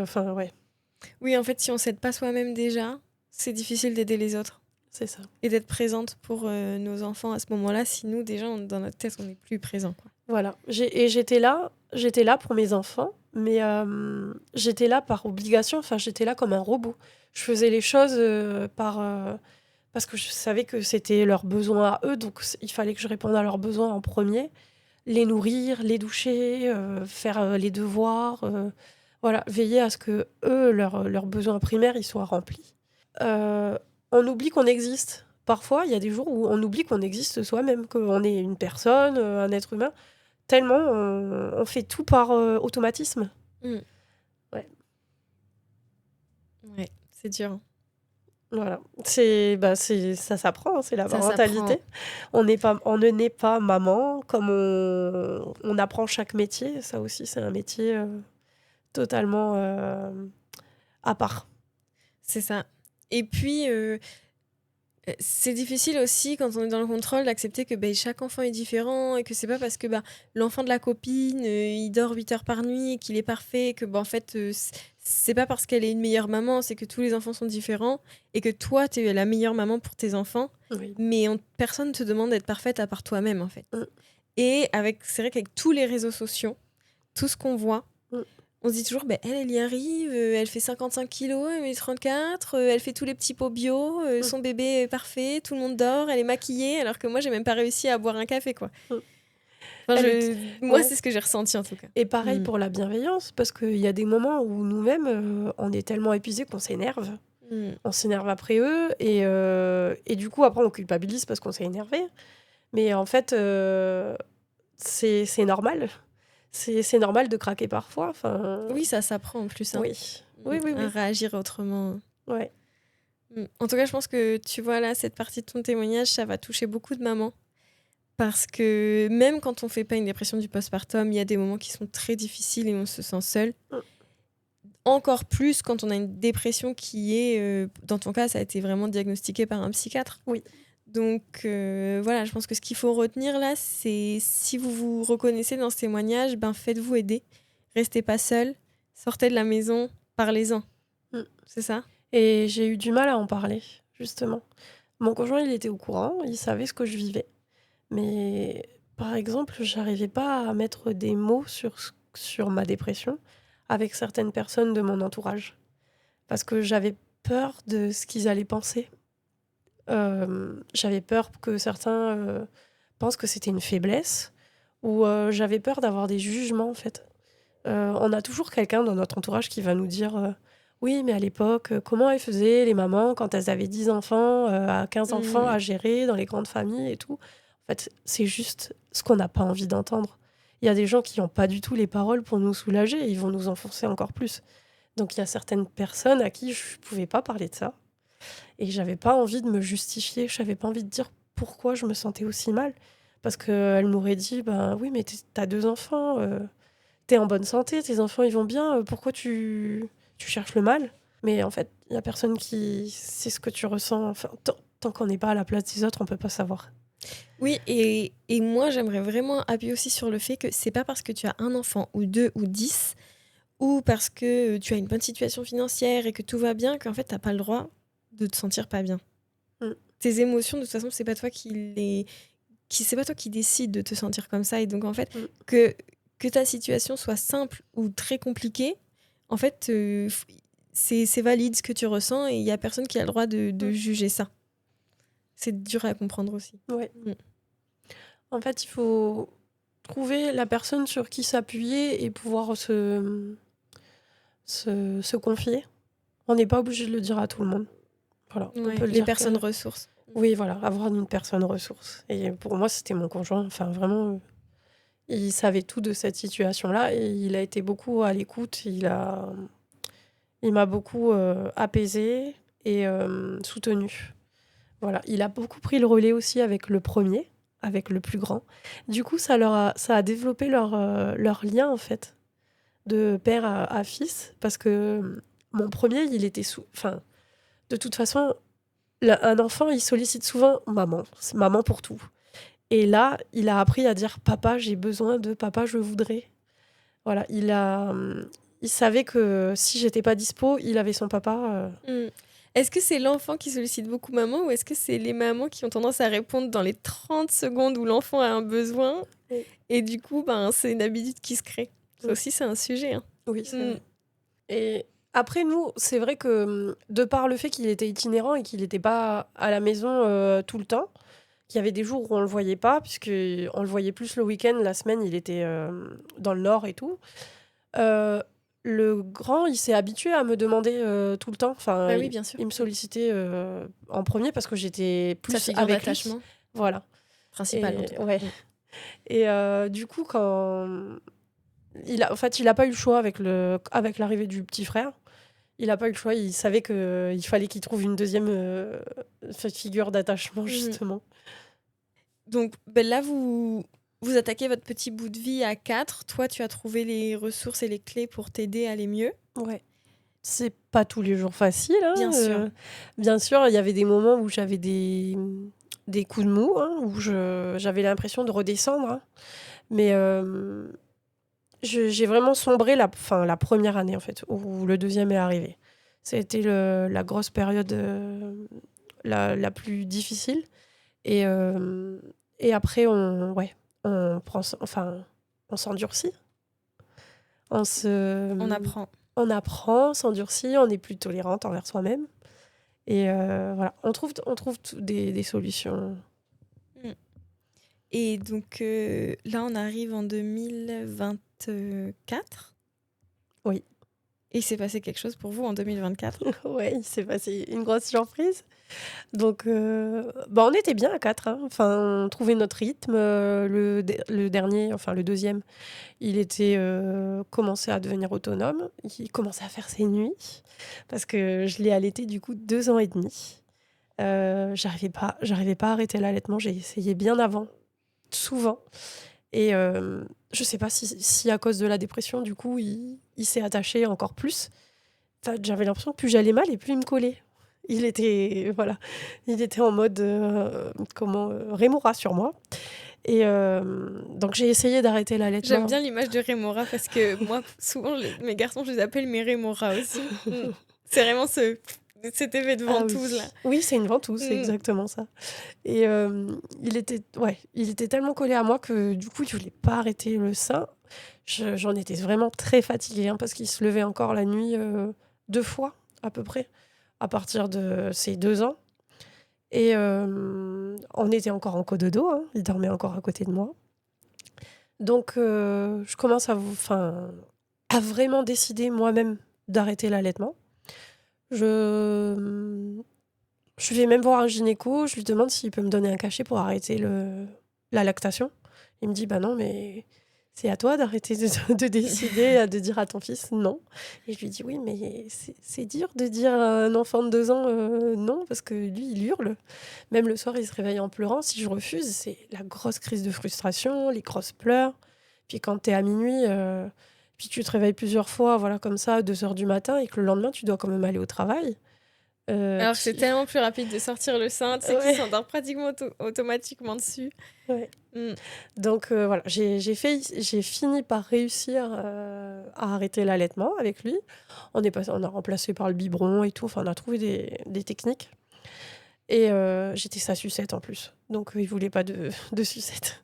A: Oui, en fait, si on s'aide pas soi-même déjà, c'est difficile d'aider les autres.
B: C'est ça.
A: Et d'être présente pour nos enfants à ce moment-là, si nous, déjà, dans notre tête, on n'est plus présent. Quoi.
B: Voilà. J'étais là pour mes enfants, mais j'étais là par obligation. Enfin, j'étais là comme un robot. Je faisais les choses parce que je savais que c'était leurs besoins à eux, donc il fallait que je réponde à leurs besoins en premier. Les nourrir, les doucher, faire les devoirs, veiller à ce que eux, leurs besoins primaires, ils soient remplis. On oublie qu'on existe. Parfois, il y a des jours où on oublie qu'on existe soi-même, qu'on est une personne, un être humain. Tellement on fait tout par automatisme.
A: Ouais, c'est dur.
B: Voilà. Ça s'apprend, hein, c'est la
A: Ça s'apprend.
B: parentalité. On ne naît pas maman comme on apprend chaque métier. Ça aussi, c'est un métier totalement à part.
A: C'est ça. Et puis, c'est difficile aussi quand on est dans le contrôle d'accepter que chaque enfant est différent et que c'est pas parce que l'enfant de la copine, il dort 8 heures par nuit et qu'il est parfait que en fait, c'est pas parce qu'elle est une meilleure maman, c'est que tous les enfants sont différents et que toi, tu es la meilleure maman pour tes enfants.
B: Oui.
A: Mais personne ne te demande d'être parfaite à part toi-même, en fait.
B: Mm.
A: Et c'est vrai qu'avec tous les réseaux sociaux, tout ce qu'on voit,
B: Mm.
A: on se dit toujours, elle y arrive, elle fait 55 kilos, elle met 34, elle fait tous les petits pots bio, son bébé est parfait, tout le monde dort, elle est maquillée, alors que moi, j'ai même pas réussi à boire un café, quoi.
B: Mm.
A: Enfin, moi,
B: Ouais.
A: c'est ce que j'ai ressenti, en tout cas.
B: Et pareil pour la bienveillance, parce qu'il y a des moments où nous-mêmes, on est tellement épuisés qu'on s'énerve. On s'énerve après eux, et du coup, après, on culpabilise parce qu'on s'est énervé. Mais en fait, c'est normal. C'est normal de craquer parfois.
A: Oui, ça s'apprend en plus, hein,
B: Oui. Oui, oui,
A: à
B: oui.
A: réagir autrement.
B: Ouais.
A: En tout cas, je pense que tu vois là, cette partie de ton témoignage, ça va toucher beaucoup de mamans. Parce que même quand on fait pas une dépression du postpartum, il y a des moments qui sont très difficiles et on se sent seul.
B: Mm.
A: Encore plus quand on a une dépression qui est, dans ton cas, ça a été vraiment diagnostiqué par un psychiatre.
B: Oui.
A: Donc voilà, je pense que ce qu'il faut retenir là, c'est si vous vous reconnaissez dans ce témoignage, faites-vous aider. Restez pas seul, sortez de la maison, parlez-en.
B: Mm.
A: C'est ça?
B: Et j'ai eu du mal à en parler, justement. Mon conjoint, il était au courant, il savait ce que je vivais. Mais par exemple, j'arrivais pas à mettre des mots sur ma dépression avec certaines personnes de mon entourage. Parce que j'avais peur de ce qu'ils allaient penser. J'avais peur que certains pensent que c'était une faiblesse, ou j'avais peur d'avoir des jugements, en fait. On a toujours quelqu'un dans notre entourage qui va nous dire oui, mais à l'époque, comment elles faisaient les mamans quand elles avaient 10 enfants, à 15 enfants à gérer dans les grandes familles et tout. En fait, c'est juste ce qu'on n'a pas envie d'entendre. Il y a des gens qui n'ont pas du tout les paroles pour nous soulager et ils vont nous enfoncer encore plus. Donc il y a certaines personnes à qui je ne pouvais pas parler de ça. Et j'avais pas envie de me justifier, j'avais pas envie de dire pourquoi je me sentais aussi mal. Parce qu'elle m'aurait dit, ben oui, mais t'as 2 enfants, t'es en bonne santé, tes enfants ils vont bien, pourquoi tu cherches le mal? Mais en fait, il y a personne qui sait ce que tu ressens. Enfin, tant qu'on n'est pas à la place des autres, on peut pas savoir.
A: Oui, et moi, j'aimerais vraiment appuyer aussi sur le fait que c'est pas parce que tu as un enfant ou 2 ou 10 ou parce que tu as une bonne situation financière et que tout va bien qu'en fait, t'as pas le droit de te sentir pas bien.
B: Mm.
A: Tes émotions, de toute façon, c'est pas toi c'est pas toi qui décide de te sentir comme ça. Et donc, en fait, que ta situation soit simple ou très compliquée, en fait, c'est valide ce que tu ressens et il y a personne qui a le droit de juger ça. C'est dur à comprendre aussi.
B: Ouais. En fait, il faut trouver la personne sur qui s'appuyer et pouvoir se confier. On n'est pas obligé de le dire à tout le monde. Voilà, on peut le
A: Les
B: dire
A: personnes ressources.
B: Oui, voilà, avoir une personne ressource. Et pour moi, c'était mon conjoint. Enfin, vraiment, il savait tout de cette situation-là et il a été beaucoup à l'écoute. Il m'a beaucoup apaisée et soutenue. Voilà, il a beaucoup pris le relais aussi avec le premier, avec le plus grand. Du coup, ça a développé leur lien, en fait, de père à fils. Parce que mon premier, il était Enfin, de toute façon, un enfant, il sollicite souvent maman. C'est maman pour tout. Et là, il a appris à dire papa, j'ai besoin de papa, je voudrais. Voilà, il savait que si j'étais pas dispo, il avait son papa.
A: Est-ce que c'est l'enfant qui sollicite beaucoup maman ou est-ce que c'est les mamans qui ont tendance à répondre dans les 30 secondes où l'enfant a un besoin et du coup, c'est une habitude qui se crée. Ça aussi, c'est un sujet. Hein.
B: Oui, c'est vrai. Et après, nous, c'est vrai que de par le fait qu'il était itinérant et qu'il n'était pas à la maison tout le temps, qu'il y avait des jours où on le voyait pas, puisqu'on le voyait plus le week-end, la semaine, il était dans le nord et tout. Le grand, il s'est habitué à me demander tout le temps. Enfin,
A: oui, bien sûr.
B: Il me sollicitait en premier parce que j'étais plus
A: sa figure
B: avec
A: d'attachement.
B: lui. Voilà.
A: Principal.
B: Ouais. Et du coup, quand il a pas eu le choix avec l'arrivée du petit frère. Il n'a pas eu le choix. Il savait qu'il fallait qu'il trouve une deuxième figure d'attachement, justement.
A: Donc là, vous attaquez votre petit bout de vie à 4. Toi, tu as trouvé les ressources et les clés pour t'aider à aller mieux.
B: Ouais. C'est pas tous les jours facile. Hein,
A: Bien sûr.
B: Bien sûr, il y avait des moments où j'avais des coups de mou, hein, où j'avais l'impression de redescendre. Hein. Mais j'ai vraiment sombré la première année, en fait, où le deuxième est arrivé. C'était la grosse période la plus difficile. Et après, on s'endurcit.
A: On apprend.
B: On apprend, s'endurcit, on est plus tolérante envers soi-même. Et voilà, on trouve des solutions.
A: Et donc là, on arrive en 2024.
B: Oui.
A: Et il s'est passé quelque chose pour vous en 2024?
B: Ouais, il s'est passé une grosse surprise. Donc, on était bien à 4. Hein. Enfin, on trouvait notre rythme. Le dernier, enfin le deuxième, il était commençait à devenir autonome. Il commençait à faire ses nuits parce que je l'ai allaité du coup 2 ans et demi. J'arrivais pas à arrêter l'allaitement. J'ai essayé bien avant, souvent. Et je sais pas si à cause de la dépression, du coup, il s'est attaché encore plus. Enfin, j'avais l'impression que plus j'allais mal et plus il me collait. Il était en mode Rémora sur moi. Et donc j'ai essayé d'arrêter l'allaitement.
A: J'aime bien l'image de Rémora parce que moi, souvent, mes garçons, je les appelle mes Rémora aussi. C'est vraiment cet effet de ventouse là.
B: Oui, c'est une ventouse, c'est exactement ça. Et il était tellement collé à moi que du coup, je voulais pas arrêter le sein. J'en étais vraiment très fatiguée, hein, parce qu'il se levait encore la nuit 2 fois à peu près à partir de ses 2 ans. Et on était encore en cododo, hein, il dormait encore à côté de moi. Donc je commence à vraiment décider moi-même d'arrêter l'allaitement. Je vais même voir un gynéco, je lui demande s'il peut me donner un cachet pour arrêter la lactation. Il me dit bah non, mais c'est à toi d'arrêter de décider, de dire à ton fils non. Et je lui dis oui, mais c'est dur de dire à un enfant de 2 ans non, parce que lui, il hurle. Même le soir, il se réveille en pleurant. Si je refuse, c'est la grosse crise de frustration, les grosses pleurs. Puis quand t'es à minuit, puis tu te réveilles plusieurs fois, voilà, comme ça, à 2 heures du matin, et que le lendemain, tu dois quand même aller au travail.
A: Alors que c'est tellement plus rapide de sortir le sein, tu sais qu'il s'endort pratiquement automatiquement dessus.
B: Ouais. Donc voilà, j'ai fini par réussir à arrêter l'allaitement avec lui. On a remplacé par le biberon et tout, enfin on a trouvé des techniques. Et j'étais sa sucette en plus, donc il voulait pas de sucette.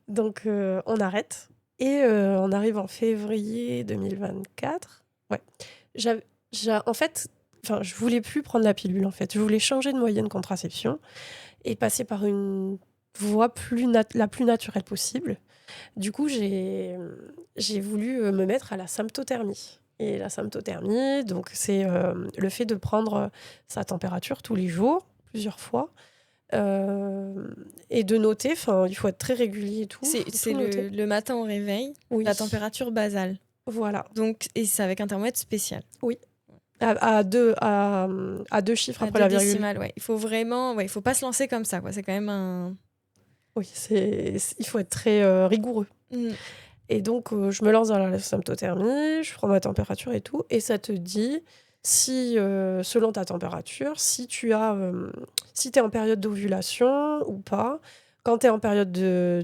B: Donc on arrête. Et on arrive en février 2024. Ouais. En fait, je voulais plus prendre la pilule, en fait. Je voulais changer de moyen de contraception et passer par une voie la plus naturelle possible. Du coup, j'ai voulu me mettre à la symptothermie. Et la symptothermie, donc c'est le fait de prendre sa température tous les jours, plusieurs fois, et de noter. Enfin, il faut être très régulier et tout.
A: C'est le matin au réveil, la température basale.
B: Voilà.
A: Donc, et c'est avec un thermomètre spécial.
B: Oui. À deux chiffres après la virgule.
A: Décimales, ouais. Il faut vraiment, il faut pas se lancer comme ça, quoi. C'est quand même un.
B: Oui, il faut être très rigoureux. Et donc, je me lance dans la symptothermie, je prends ma température et tout, et ça te dit si, selon ta température, si tu es en période d'ovulation ou pas. Quand tu es en période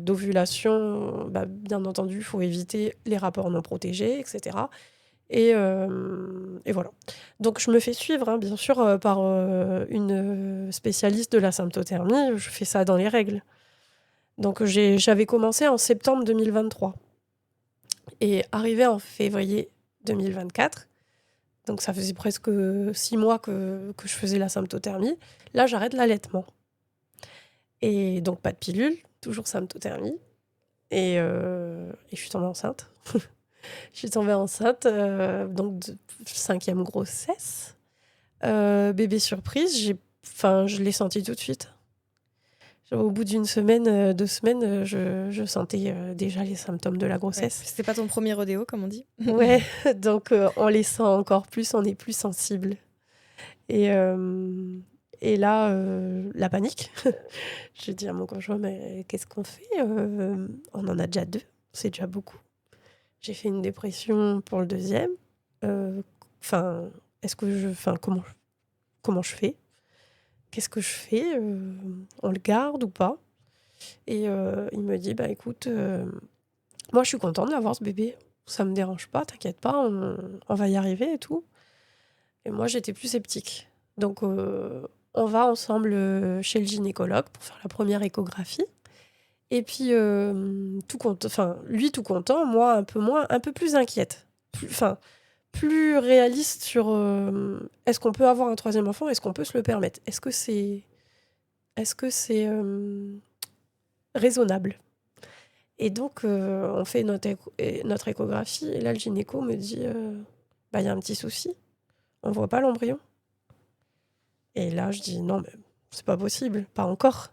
B: d'ovulation, bien entendu, il faut éviter les rapports non protégés, etc. Et voilà. Donc, je me fais suivre, hein, bien sûr, par une spécialiste de la symptothermie. Je fais ça dans les règles. Donc, j'avais commencé en septembre 2023. Et arrivé en février 2024, donc ça faisait presque 6 mois que je faisais la symptothermie, là, j'arrête l'allaitement. Et donc, pas de pilule, toujours symptothermie. Et je suis tombée enceinte. Je suis tombée enceinte, donc 5e grossesse. Bébé surprise, je l'ai senti tout de suite. Au bout d'une semaine, 2 semaines, je sentais déjà les symptômes de la
A: Ouais.
B: grossesse.
A: C'était pas ton premier rodéo, comme on dit.
B: Ouais, donc on les sent encore plus, on est plus sensible. Et, euh, et là, la panique. Je dis à mon conjoint, mais qu'est-ce qu'on fait? On en a déjà 2, c'est déjà beaucoup. J'ai fait une dépression pour le deuxième. Enfin, comment je fais? Qu'est-ce que je fais? On le garde ou pas? Et il me dit, bah écoute, moi je suis contente d'avoir ce bébé. Ça me dérange pas, t'inquiète pas, on va y arriver et tout. Et moi j'étais plus sceptique. Donc on va ensemble chez le gynécologue pour faire la première échographie. Et puis lui tout content, moi un peu moins, un peu plus inquiète. Plus réaliste sur est-ce qu'on peut avoir un troisième enfant, est-ce qu'on peut se le permettre, est-ce que c'est raisonnable. Et donc, on fait notre échographie. Et là, le gynéco me dit, bah, y a un petit souci. On voit pas l'embryon. Et là, je dis, non, mais c'est pas possible, pas encore.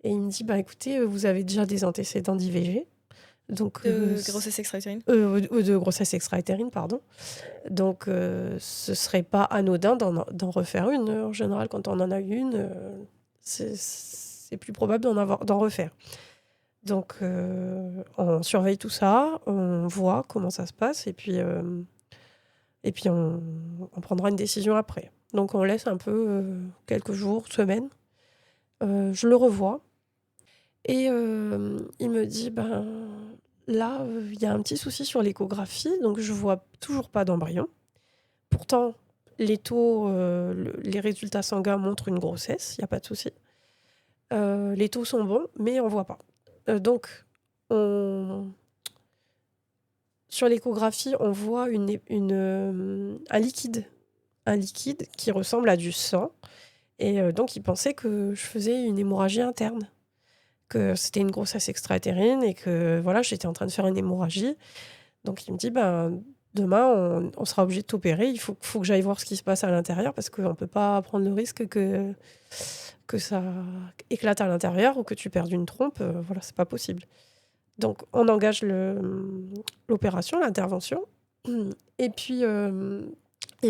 B: Et il me dit, bah, écoutez, vous avez déjà des antécédents d'IVG. Donc,
A: De grossesse extra-utérine.
B: de grossesse extra-utérine, pardon. Donc, ce serait pas anodin d'en refaire une. En général, quand on en a une, c'est plus probable d'en refaire. Donc, on surveille tout ça, on voit comment ça se passe, et puis on prendra une décision après. Donc, on laisse un peu quelques jours, semaines. Je le revois, et il me dit, ben là, il y a un petit souci sur l'échographie, donc je vois toujours pas d'embryon. Pourtant, les taux, les résultats sanguins montrent une grossesse, il n'y a pas de souci. Les taux sont bons, mais on voit pas. Donc, sur l'échographie, on voit un liquide qui ressemble à du sang. Et donc, il pensait que je faisais une hémorragie interne, que c'était une grossesse extra-utérine et que voilà, j'étais en train de faire une hémorragie. Donc, il me dit, ben, demain, on sera obligé de t'opérer. Il faut que j'aille voir ce qui se passe à l'intérieur parce qu'on ne peut pas prendre le risque que ça éclate à l'intérieur ou que tu perdes une trompe. Voilà, c'est pas possible. Donc, on engage l'opération, l'intervention. Et puis, il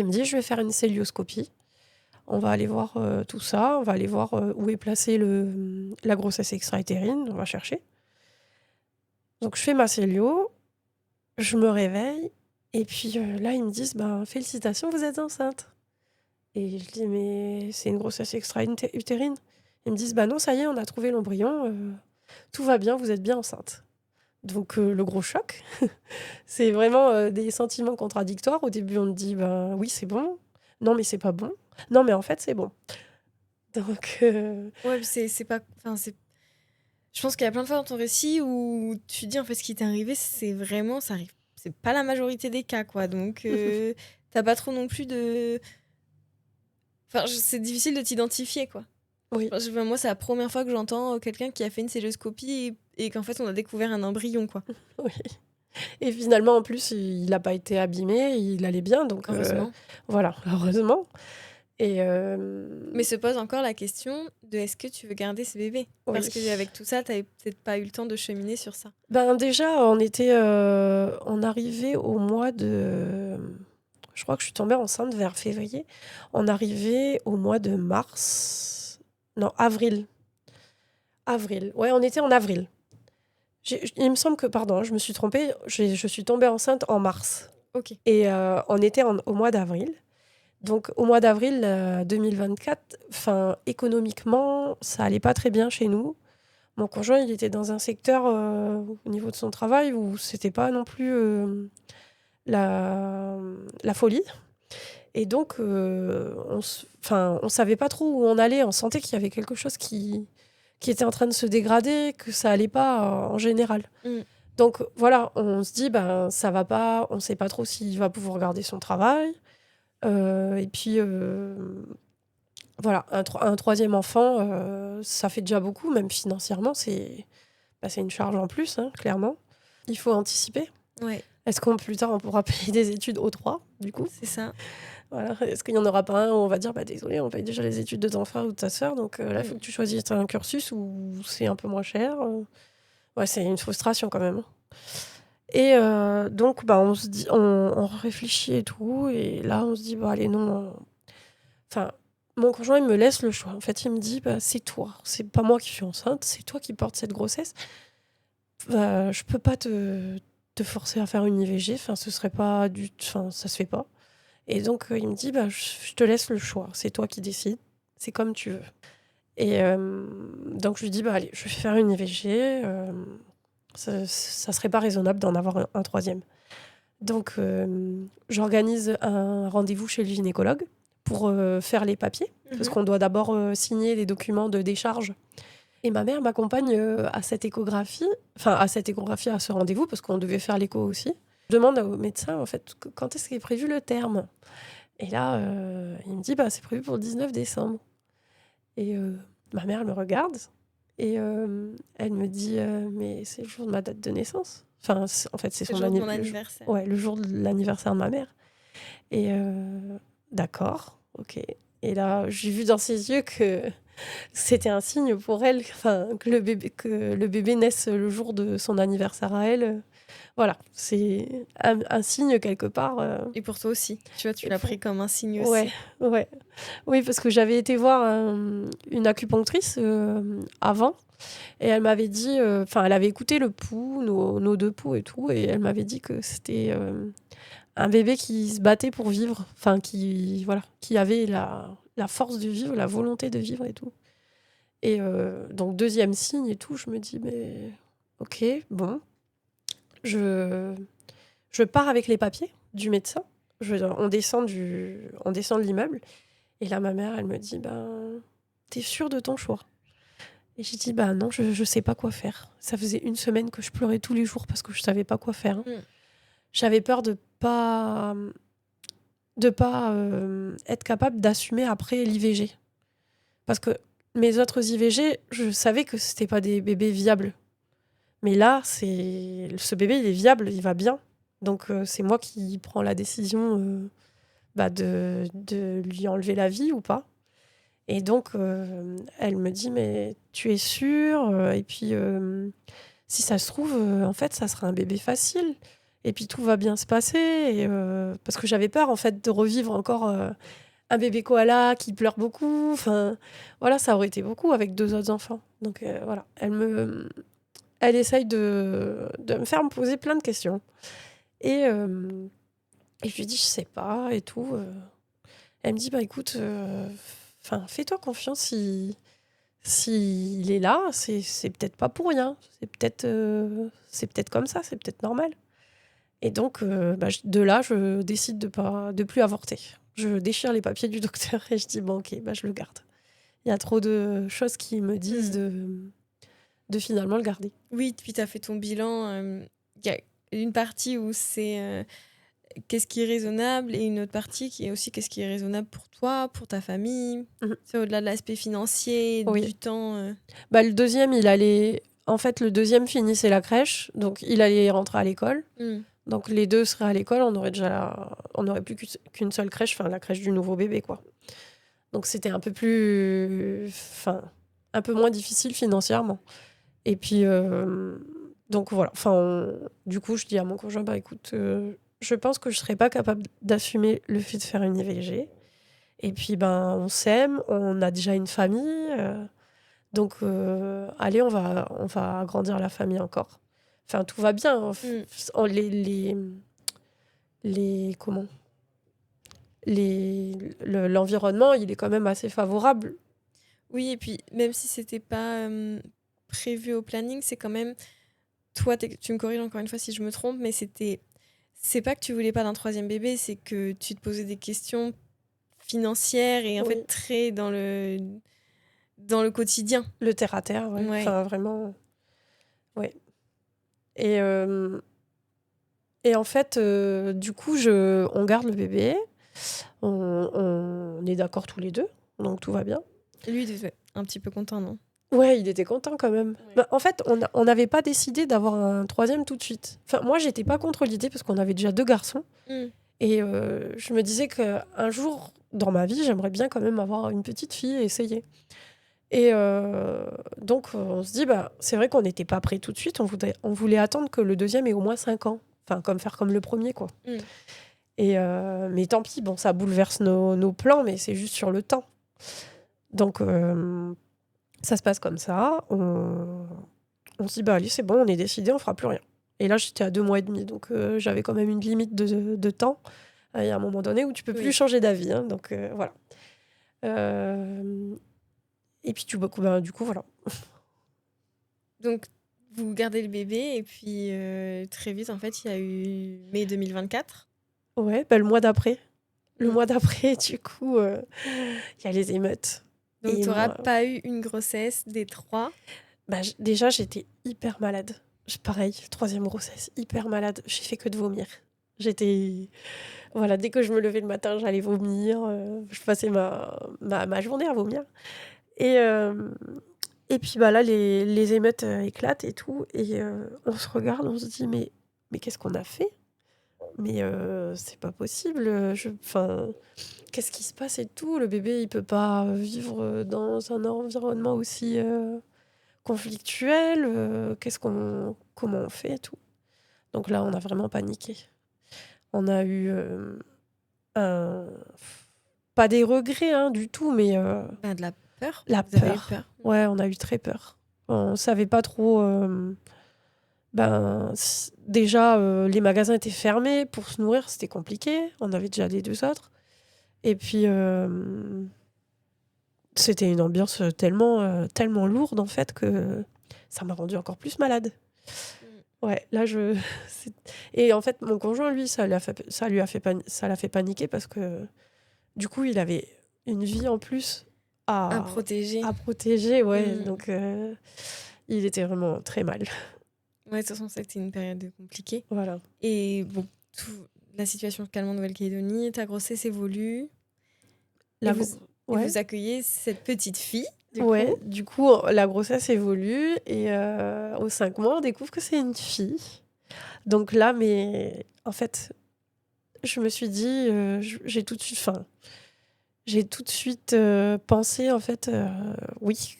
B: me dit, je vais faire une célioscopie. On va aller voir tout ça. On va aller voir où est placée la grossesse extra-utérine. On va chercher. Donc, je fais ma célio. Je me réveille. Et puis, là, ils me disent, ben, félicitations, vous êtes enceinte. Et je dis, mais c'est une grossesse extra-utérine. Ils me disent, bah non, ça y est, on a trouvé l'embryon. Tout va bien, vous êtes bien enceinte. Donc, le gros choc, c'est vraiment des sentiments contradictoires. Au début, on me dit, ben oui, c'est bon. Non, mais c'est pas bon. Non, mais en fait, c'est bon. Donc,
A: Ouais, puis c'est pas. Enfin, c'est. Je pense qu'il y a plein de fois dans ton récit où tu dis en fait ce qui t'est arrivé, c'est vraiment. Ça arrive. C'est pas la majorité des cas, quoi. Donc, t'as pas trop non plus de. Enfin, c'est difficile de t'identifier, quoi.
B: oui,
A: Moi, c'est la première fois que j'entends quelqu'un qui a fait une célioscopie et qu'en fait, on a découvert un embryon, quoi.
B: oui. Et finalement, en plus, il n'a pas été abîmé, il allait bien. Donc,
A: Heureusement.
B: voilà, heureusement. Et
A: Mais se pose encore la question de est-ce que tu veux garder ce bébé? Parce
B: oui.
A: qu'avec tout ça, t'avais peut-être pas eu le temps de cheminer sur ça.
B: Ben déjà, on arrivait au mois de... Je crois que je suis tombée enceinte vers février. On arrivait au mois de mars. Non, avril. Avril. Ouais, on était en avril. Il me semble que, pardon, je me suis trompée. Je suis tombée enceinte en mars.
A: Ok.
B: Et on était au mois d'avril. Donc, au mois d'avril 2024, économiquement, ça allait pas très bien chez nous. Mon conjoint, il était dans un secteur au niveau de son travail où c'était pas non plus la folie. Et donc, on savait pas trop où on allait. On sentait qu'il y avait quelque chose qui était en train de se dégrader, que ça allait pas en général.
A: Mm.
B: Donc voilà, on se dit, ben ça va pas. On sait pas trop s'il va pouvoir garder son travail. Et puis voilà, un troisième enfant, ça fait déjà beaucoup, même financièrement, c'est une charge en plus, hein, clairement. Il faut anticiper.
A: Ouais,
B: Est-ce qu'on plus tard on pourra payer des études aux trois, du coup?
A: c'est ça.
B: Voilà. Est-ce qu'il n'y en aura pas un où on va dire, désolé, on paye déjà les études de ton frère ou de ta sœur, donc là, il faut que tu choisisses un cursus où c'est un peu moins cher. Ouais, c'est une frustration quand même. Et donc, on se dit, on réfléchit et tout, et là, on se dit, allez, non. Enfin, mon conjoint, il me laisse le choix. En fait, il me dit, c'est toi, c'est pas moi qui suis enceinte, c'est toi qui portes cette grossesse. Je peux pas te forcer à faire une IVG, enfin, ce serait pas enfin, ça se fait pas. Et donc, il me dit, je te laisse le choix, c'est toi qui décides, c'est comme tu veux. Et donc, je lui dis, allez, je vais faire une IVG, ça serait pas raisonnable d'en avoir un troisième. Donc, j'organise un rendez-vous chez le gynécologue pour faire les papiers, parce qu'on doit d'abord signer les documents de décharge. Et ma mère m'accompagne à cette échographie, à ce rendez-vous, parce qu'on devait faire l'écho aussi. Je demande au médecin, en fait, quand est-ce qu'est prévu le terme. Et là, il me dit, c'est prévu pour le 19 décembre. Et ma mère, elle me regarde, et elle me dit, mais c'est le jour de ma date de naissance. Enfin, en fait, c'est
A: le jour de mon anniversaire.
B: Ouais, le jour de l'anniversaire de ma mère. Et d'accord, ok. Et là, j'ai vu dans ses yeux que c'était un signe pour elle, que le bébé naisse le jour de son anniversaire à elle. Voilà, c'est un signe quelque part.
A: Et pour toi aussi, tu vois, tu l'as pris comme un signe
B: Ouais,
A: aussi.
B: ouais. Oui, parce que j'avais été voir une acupunctrice avant, et elle m'avait dit, elle avait écouté le pouls, nos deux pouls et tout, et elle m'avait dit que c'était un bébé qui se battait pour vivre, qui avait la force de vivre, la volonté de vivre et tout. Et donc, deuxième signe et tout, je me dis, mais ok, bon. Je pars avec les papiers du médecin. On descend de l'immeuble. Et là, ma mère, elle me dit, t'es sûre de ton choix? Et j'ai dit, non, je sais pas quoi faire. Ça faisait 1 semaine que je pleurais tous les jours parce que je savais pas quoi faire. J'avais peur de pas être capable d'assumer après l'IVG. Parce que mes autres IVG, je savais que c'était pas des bébés viables. Mais là, ce bébé, il est viable, il va bien. Donc, c'est moi qui prends la décision de lui enlever la vie ou pas. Et donc, elle me dit, mais tu es sûre? Et puis, si ça se trouve, en fait, ça sera un bébé facile. Et puis, tout va bien se passer. Et, parce que j'avais peur, en fait, de revivre encore un bébé koala qui pleure beaucoup. Enfin, voilà, ça aurait été beaucoup avec 2 autres enfants. Donc, voilà, elle essaye de me faire me poser plein de questions. Et je lui dis, je sais pas, et tout. Elle me dit, écoute, fais-toi confiance, s'il est là, c'est peut-être pas pour rien. C'est peut-être comme ça, c'est peut-être normal. Et donc, de là, je décide de plus avorter. Je déchire les papiers du docteur et je dis, ok, je le garde. Il y a trop de choses qui me disent de finalement le garder.
A: Oui, puis tu as fait ton bilan. Il y a une partie où c'est qu'est-ce qui est raisonnable et une autre partie qui est aussi qu'est-ce qui est raisonnable pour toi, pour ta famille. C'est au-delà de l'aspect financier, du temps.
B: Le deuxième, le deuxième finissait la crèche, donc il allait rentrer à l'école. Donc les deux seraient à l'école, on aurait plus qu'une seule crèche, la crèche du nouveau bébé, quoi. Donc c'était un peu un peu moins difficile financièrement. Et puis, donc voilà. Du coup, je dis à mon conjoint, écoute, je pense que je serais pas capable d'assumer le fait de faire une IVG. Et puis, on s'aime, on a déjà une famille. Donc, allez, on va agrandir la famille encore. Tout va bien. L'environnement, il est quand même assez favorable.
A: Oui, et puis même si c'était pas prévu au planning, c'est quand même toi, tu me corriges encore une fois si je me trompe, mais c'est pas que tu voulais pas d'un troisième bébé, c'est que tu te posais des questions financières et en fait très dans le quotidien,
B: le terre à terre, ouais. Vraiment, ouais. Et en fait, du coup, on garde le bébé. On est d'accord tous les deux, donc tout va bien.
A: Lui, il était un petit peu content, non?
B: Ouais, il était content quand même. Ouais. En fait, on n'avait pas décidé d'avoir un troisième tout de suite. Moi, j'étais pas contre l'idée parce qu'on avait déjà 2 garçons. Et je me disais qu'un jour, dans ma vie, j'aimerais bien quand même avoir une petite fille et essayer. Et donc, on se dit, bah, c'est vrai qu'on n'était pas prêt tout de suite. On voulait attendre que le deuxième ait au moins 5 ans. Enfin, faire comme le premier, quoi.
A: Mm.
B: Et, mais tant pis, bon, ça bouleverse nos plans, mais c'est juste sur le temps. Donc, ça se passe comme ça. On se dit, bah allez, c'est bon, on est décidé, on fera plus rien. Et là, j'étais à 2 mois et demi, donc j'avais quand même une limite de temps. Il y a un moment donné où tu peux plus
A: Oui.
B: changer d'avis. Hein, donc, voilà. Et puis, du coup, voilà.
A: Donc, vous gardez le bébé et puis très vite, en fait, il y a eu mai 2024.
B: Ouais, bah, le mois d'après. Le
A: Mm.
B: mois d'après, du coup, il y a les émeutes.
A: Donc,
B: Et
A: tu n'auras
B: moi,
A: pas eu une grossesse des 3.
B: bah, déjà, j'étais hyper malade. Pareil, 3e grossesse, hyper malade. J'ai fait que de vomir. J'étais... Voilà, dès que je me levais le matin, j'allais vomir. Je passais ma journée à vomir. Et, puis bah, là, les émeutes éclatent et tout. Et on se regarde, on se dit, mais qu'est-ce qu'on a fait? Mais c'est pas possible. Enfin, qu'est-ce qui se passe et tout? Le bébé, il peut pas vivre dans un environnement aussi conflictuel. Comment on fait et tout? Donc là, on a vraiment paniqué. On a eu pas des regrets hein, du tout, mais
A: De la peur.
B: la
A: Vous avez eu
B: peur.
A: peur.
B: Ouais, on a eu très peur. On savait pas trop. Déjà, les magasins étaient fermés. Pour se nourrir, c'était compliqué. On avait déjà les 2 autres. Et puis, c'était une ambiance tellement lourde, en fait, que ça m'a rendue encore plus malade. Ouais, là, Et en fait, mon conjoint, lui, ça l'a fait paniquer parce que, du coup, il avait une vie en plus
A: À
B: à,
A: protéger.
B: à protéger. Ouais,
A: Mm.
B: donc il était vraiment très mal.
A: Ouais, de toute façon, c'était une période compliquée.
B: Voilà.
A: Et bon, la situation se calme en Nouvelle-Calédonie, ta grossesse évolue. Et
B: Ouais.
A: vous accueillez cette petite fille, du
B: Ouais,
A: coup.
B: du coup, la grossesse évolue et aux 5 mois, on découvre que c'est une fille. Donc là, mais en fait, je me suis dit, j'ai tout de suite pensé, en fait, oui,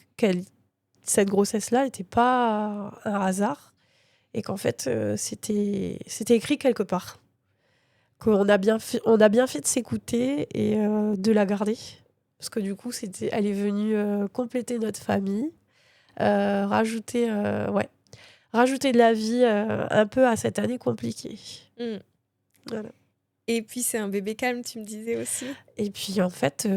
B: cette grossesse-là n'était pas un hasard et qu'en fait, c'était écrit quelque part. Qu'on on a bien fait de s'écouter et de la garder. Parce que du coup, elle est venue compléter notre famille, rajouter de la vie un peu à cette année compliquée.
A: Mm.
B: Voilà.
A: Et puis, c'est un bébé calme, tu me disais aussi.
B: Et puis, en fait,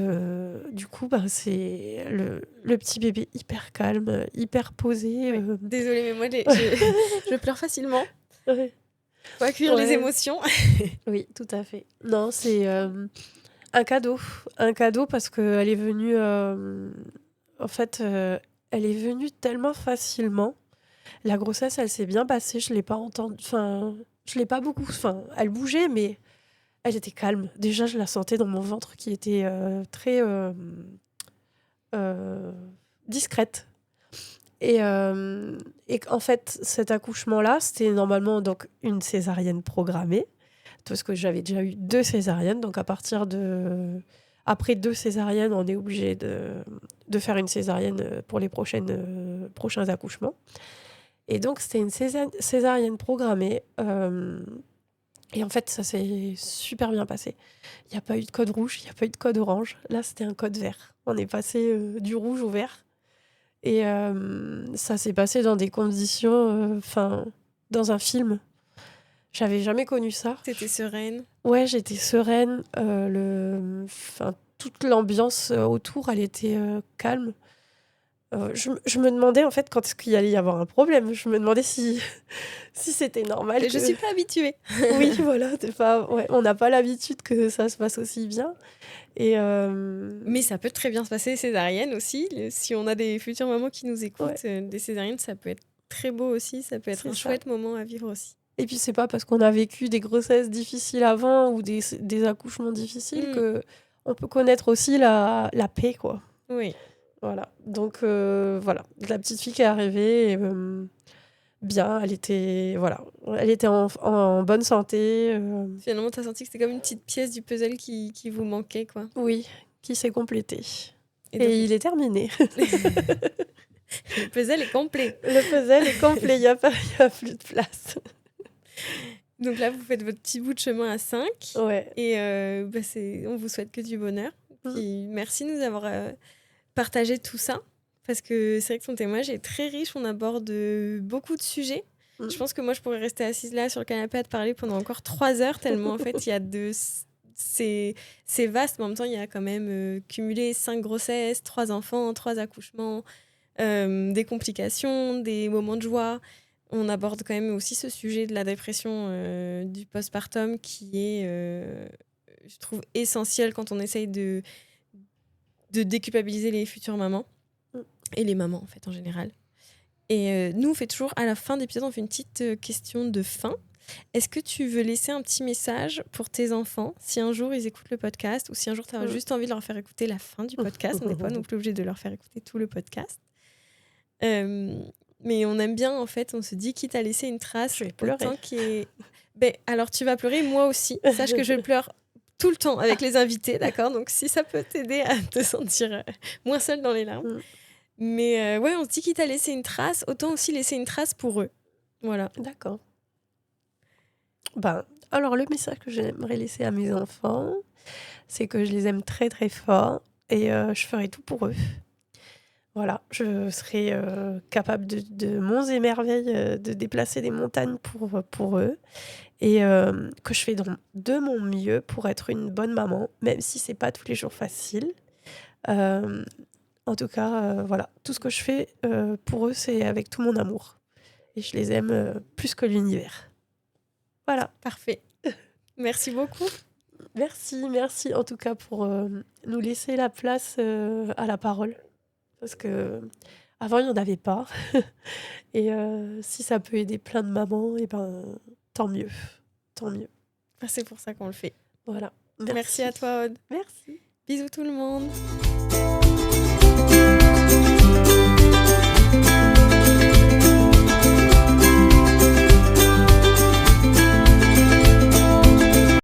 B: du coup, c'est le petit bébé hyper calme, hyper posé.
A: Ouais. Désolée, mais moi, je pleure facilement.
B: Ouais.
A: Faut accueillir les
B: Ouais.
A: émotions.
B: Oui, tout à fait. Non, c'est un cadeau. Un cadeau parce qu'elle est venue... en fait, elle est venue tellement facilement. La grossesse, elle s'est bien passée. Je l'ai pas entendue. Enfin, je l'ai pas beaucoup... Enfin, elle bougeait, mais elle était calme. Déjà, je la sentais dans mon ventre qui était très discrète. Et en fait, cet accouchement-là, c'était normalement donc une césarienne programmée. Parce que j'avais déjà eu 2 césariennes. Donc, après 2 césariennes, on est obligé de faire une césarienne pour les prochains accouchements. Et donc, c'était une césarienne programmée. Et en fait, ça s'est super bien passé. Il n'y a pas eu de code rouge, il n'y a pas eu de code orange. Là, c'était un code vert. On est passé du rouge au vert. Et ça s'est passé dans des conditions... dans un film. J'avais jamais connu ça.
A: T'étais sereine.
B: Ouais, j'étais sereine. Toute l'ambiance autour, elle était calme. Je me demandais en fait quand est-ce qu'il allait y avoir un problème. Je me demandais si c'était normal.
A: Je suis pas habituée.
B: Oui, voilà. On n'a pas l'habitude que ça se passe aussi bien. Et
A: Mais ça peut très bien se passer, césarienne aussi. Si on a des futures mamans qui nous écoutent, des césariennes, ça peut être très beau aussi. Ça peut être un chouette moment à vivre aussi.
B: Et puis, c'est pas parce qu'on a vécu des grossesses difficiles avant ou des accouchements difficiles que on peut connaître aussi la paix, quoi.
A: Oui.
B: Voilà. Donc, voilà. La petite fille qui est arrivée. bien. Elle était, voilà, elle était en bonne santé.
A: Finalement, tu as senti que c'était comme une petite pièce du puzzle qui vous manquait, quoi.
B: Oui, qui s'est complété.
A: Et donc,
B: Et il est terminé.
A: le puzzle est complet.
B: Le puzzle est complet, il n'y a plus de place.
A: Donc là, vous faites votre petit bout de chemin à 5.
B: Ouais.
A: Et on vous souhaite que du bonheur. Puis merci de nous avoir partagé tout ça. Parce que c'est vrai que ton témoignage est très riche. On aborde beaucoup de sujets. Je pense que moi, je pourrais rester assise là sur le canapé à te parler pendant encore 3 heures, tellement en fait, il y a c'est vaste, mais en même temps, il y a quand même cumulé 5 grossesses, 3 enfants, 3 accouchements, des complications, des moments de joie. On aborde quand même aussi ce sujet de la dépression du postpartum qui est, je trouve, essentiel quand on essaye de déculpabiliser les futures mamans et les mamans en fait en général. Et nous, on fait toujours à la fin d'épisode, on fait une petite question de fin. Est-ce que tu veux laisser un petit message pour tes enfants si un jour ils écoutent le podcast ou si un jour tu as juste envie de leur faire écouter la fin du podcast? On n'est pas non plus obligé de leur faire écouter tout le podcast. Mais on aime bien, en fait, on se dit, quitte à laisser une trace.
B: Je vais pleurer.
A: Alors, tu vas pleurer, moi aussi. Sache que je pleure tout le temps avec les invités, d'accord? Donc, si ça peut t'aider à te sentir moins seule dans les larmes. Mais ouais, on se dit, quitte à laisser une trace, autant aussi laisser une trace pour eux. Voilà.
B: D'accord. Alors, le message que j'aimerais laisser à mes enfants, c'est que je les aime très, très fort et je ferai tout pour eux. Voilà, je serai capable de monts et merveilles, de déplacer des montagnes pour eux. Et que je fais de mon mieux pour être une bonne maman, même si c'est pas tous les jours facile. En tout cas, voilà, tout ce que je fais pour eux, c'est avec tout mon amour. Et je les aime plus que l'univers. Voilà.
A: Parfait. Merci beaucoup.
B: Merci en tout cas pour nous laisser la place à la parole. Parce que avant il n'y en avait pas. Et si ça peut aider plein de mamans, et tant mieux. Tant mieux.
A: C'est pour ça qu'on le fait.
B: Voilà.
A: Merci à toi, Aude.
B: Merci.
A: Bisous tout le monde.